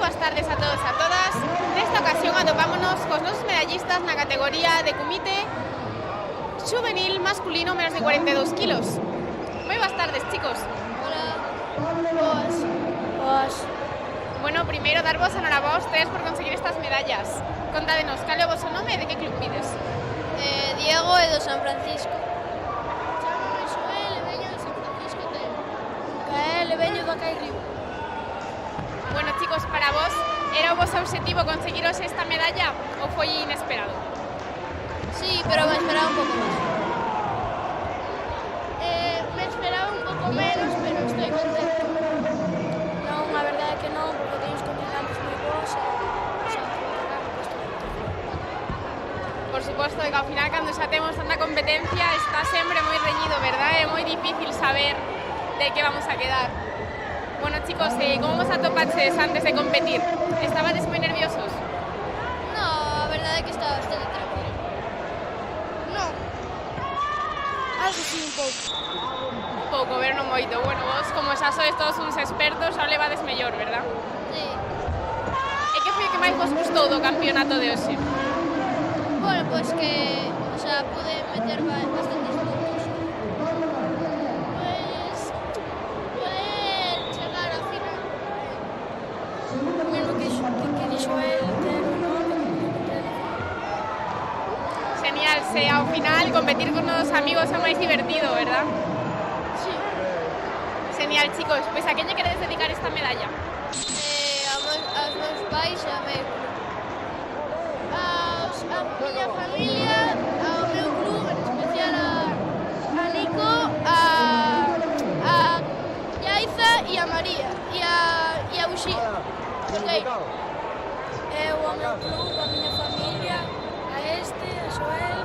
Boas tardes a todos e a todas. Nesta ocasión atopámonos cos nosos medallistas na categoría de comité juvenil masculino menos de 42 kilos. Moi boas tardes, chicos. Hola. Boas. Bueno, primeiro darvos a enhorabuena a ustedes por conseguir estas medallas. Contádenos, cal é o vosso nome e de que club pides? Diego e do San Francisco. Chamo Xoel e veño de San Francisco Teo. Cael e veño do Cairriu. Bueno, chicos, para vos, era o vosso objetivo conseguiros esta medalla ou foi inesperado? Sí, pero me esperaba un pouco máis. Me esperaba un pouco menos, pero estoy contento. Non, a verdade é que non, porque teño os contrincantes moi bons e Por suposto, que ao final, cando xa temos tanta competencia, está sempre moi reñido, verdad? É moi difícil saber de que vamos a quedar. Bueno, chicos, como vos atopaches antes de competir? Estabades moi nerviosos? Non, a verdade é que estaba bastante tranquilo. Non. A Algo sí, un pouco. Un pouco, pero non moito. Bueno, vos, como xa sois todos uns expertos, xa levades mellor, verdad? Sí. E que foi o que máis vos gustou do campeonato de hoxe? Bueno, pois que, o sea, pude meter bastantes puntos. Pois, poder chegar ao final. Mesmo que dixo el ter un nome. Genial, se ao final competir con os amigos é máis divertido, verdad? Sí. Genial, chicos. Pois a quen lle queredes dedicar esta medalla? Aos meus pais e a meu club. A miña familia, ao meu club, en especial a Nico, a Yaiza e a María e a Uxía. Okay. Eu ao meu club, a miña familia, a a Xoel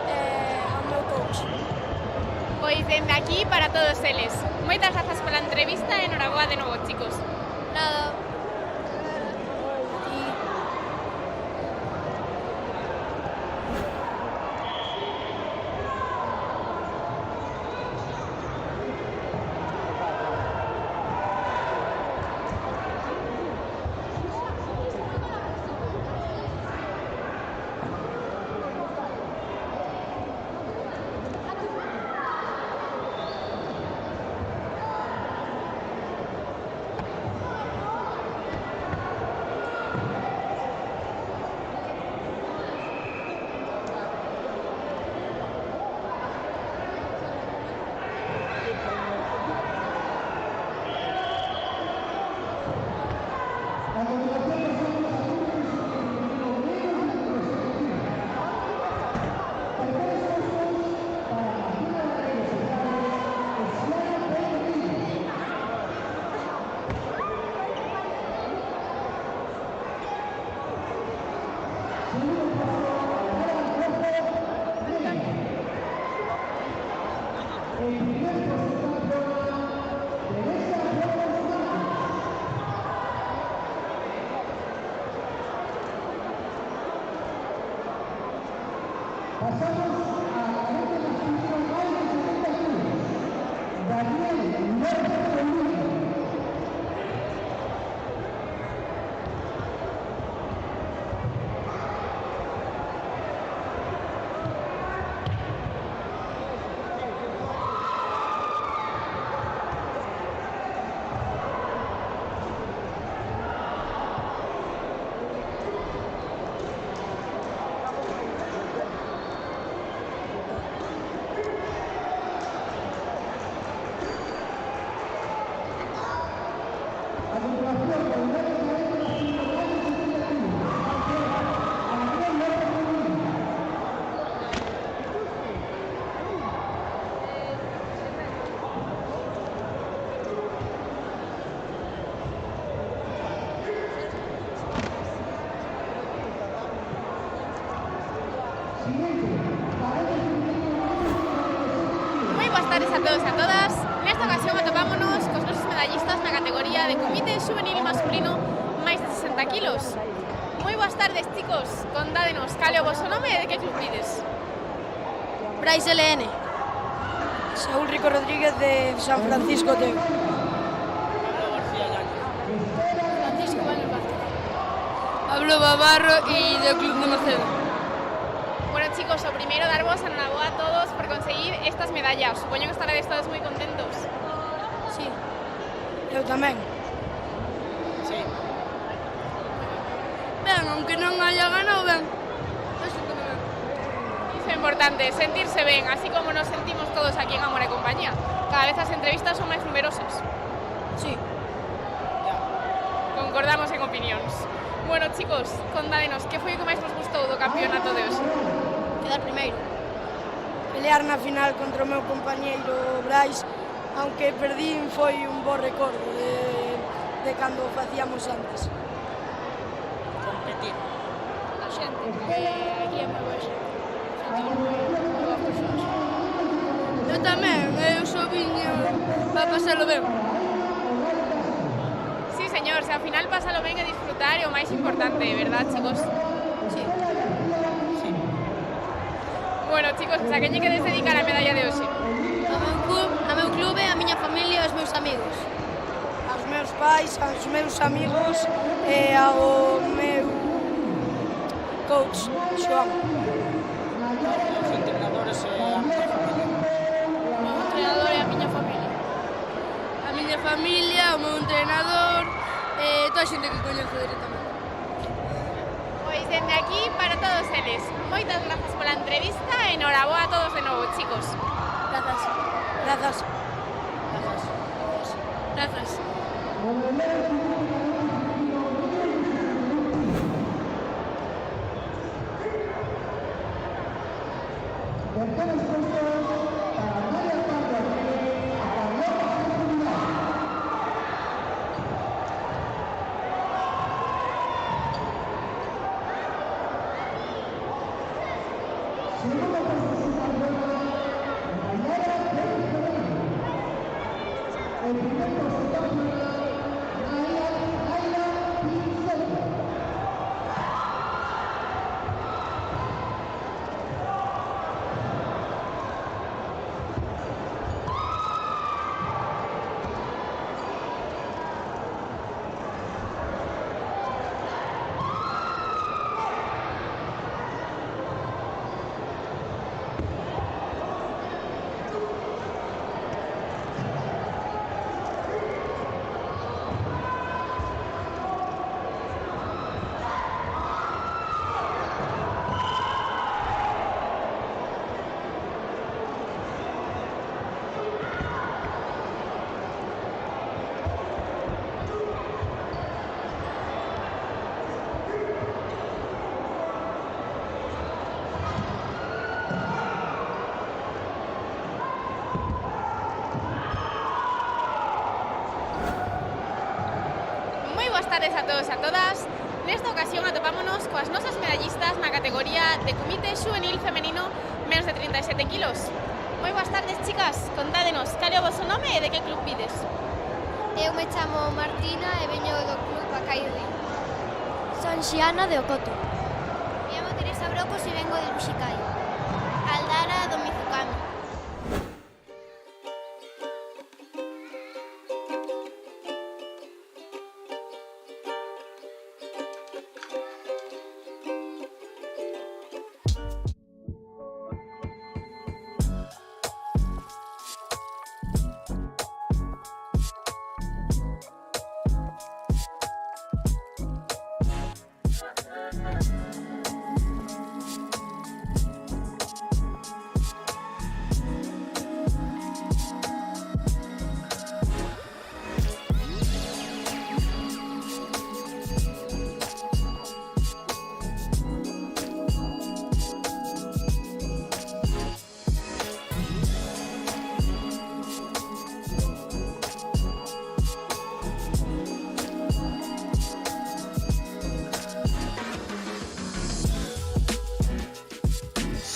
e ao meu coach. Pois dende aquí para todos eles. Moitas grazas pola entrevista e enhoraboa de novo, chicos. Nada. Moi boas tardes a todos e a todas. Nesta ocasión atopámonos cos nosos medallistas na categoría de comité juvenil masculino máis de 60 kilos. Moi boas tardes, chicos. Contádenos cal é o vosso nome e de que club vides. Brais LN. Saúl Rico Rodríguez de San Francisco Teo. Francisco Manuel Vázquez. Pablo Babarro y del Club de Macedo. Bueno, chicos, o primeiro darvos enhoraboa a todos por conseguir estas medallas. Supoño que estaréis todos moi contentos. Sí. Eu tamén. Sí. Ben, aunque non haya ganado, ben. Iso é importante, sentirse ben, así como nos sentimos todos aquí en Amor e Compañía. Cada vez as entrevistas son máis numerosas. Sí. Concordamos en opinións. Bueno, chicos, contádenos, que foi o que máis vos gustou do campeonato de hoxe? Quedar primeiro. Pelear na final contra o meu compañeiro Brais, aunque perdín, foi un bo recordo de cando o facíamos antes. Competir. A xente, aquí é moi boa xente. Eu tamén, eu só viño para pasalo ben. Sí, señor, se ao final pásalo ben e disfrutar é o máis importante, verdad, chicos? Sí. Bueno, bueno, chicos, pues a quen lle quedes dedicar a medalla de hoxe? Ao meu clube, a miña familia e aos meus amigos. Aos meus pais, aos meus amigos e ao meu coach, Xoán. Os entrenadores e a miña familia. O meu entrenador e a miña familia. A miña familia, o meu entrenador e toda a xente que coñezo directamente. Pois dende aquí para todos eles. Moitas grazas pola entrevista e enhoraboa a todos de novo, chicos. Grazas. Grazas. Grazas. Boas tardes a todos e a todas. Nesta ocasión atopámonos coas nosas medallistas na categoría de comité xuvenil femenino menos de 37 kilos. Moi boas tardes, chicas. Contádenos, cal é o vosso nome e de que club vides? Eu me chamo Martina e veño do club Acairri. Son Xiana de Ocoto. Me chamo Teresa Brocos e vengo del Uxicai. Aldara do Mizucami.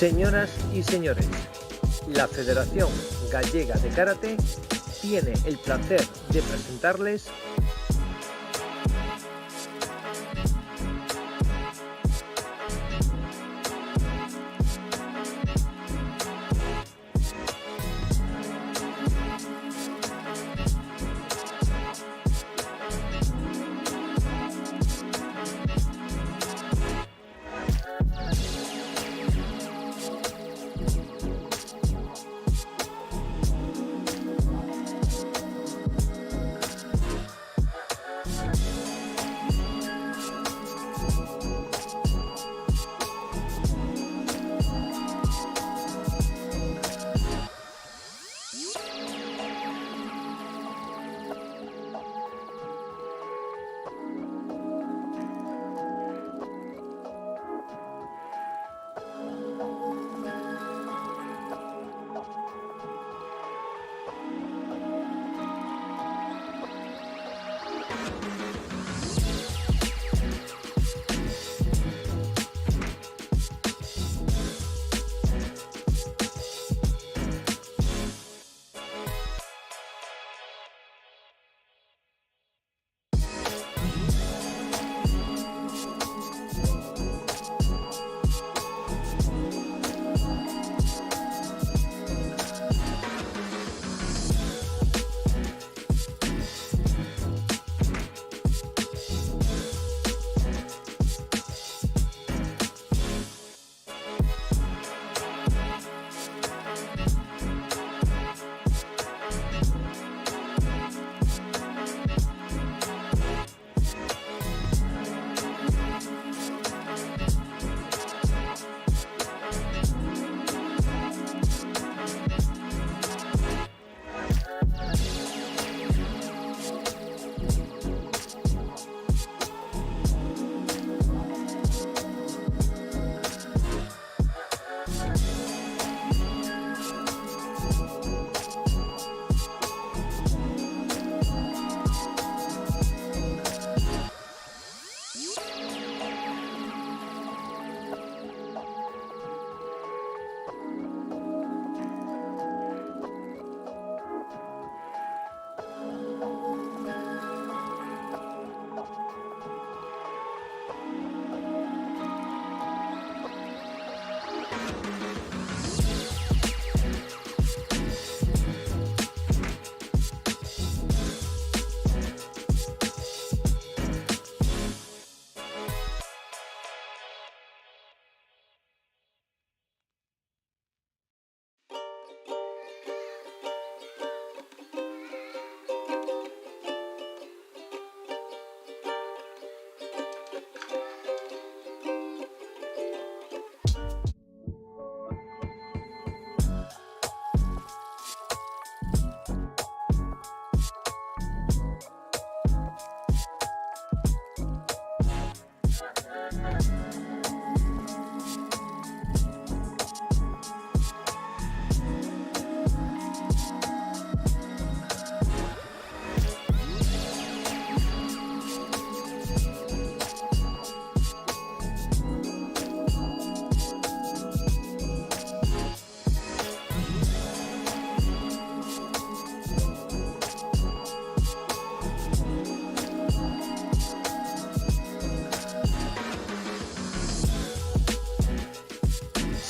Señoras y señores, la Federación Gallega de Karate tiene el placer de presentarles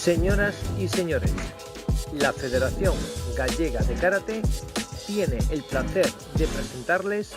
Señoras y señores, la Federación Gallega de Karate tiene el placer de presentarles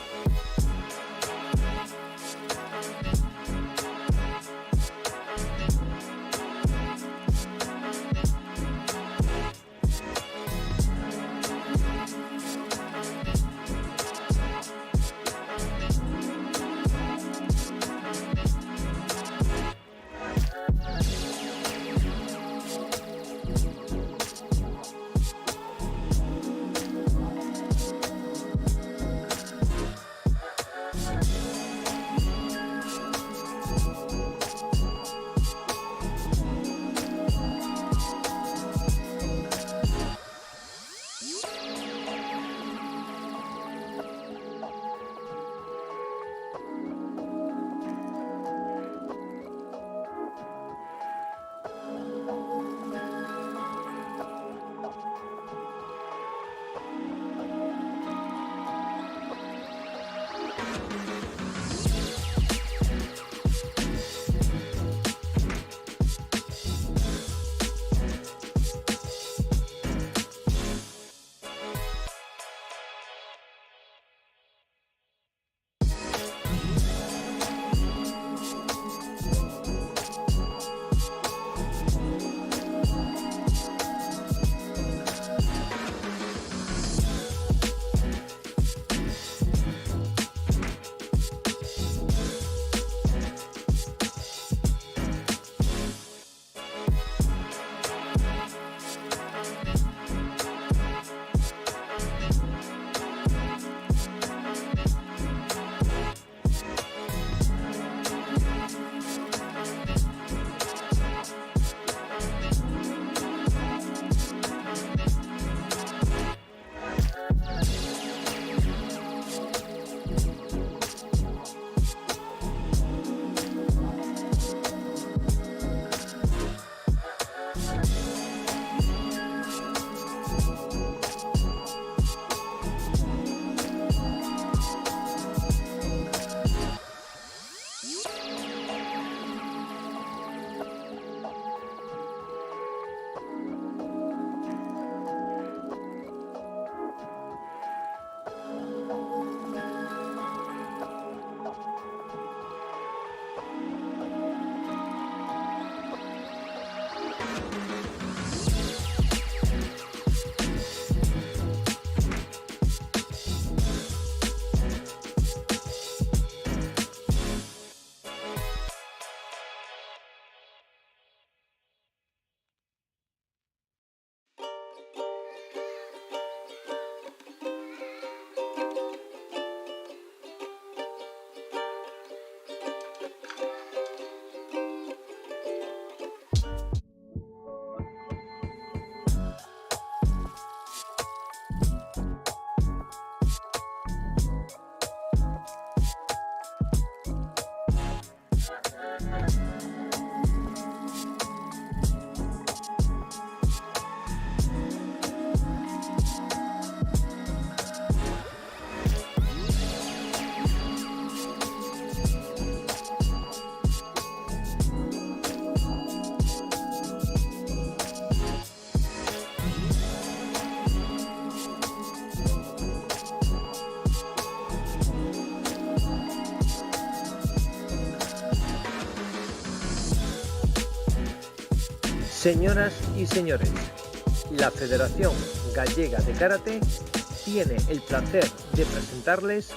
Señoras y señores, la Federación Gallega de Karate tiene el placer de presentarles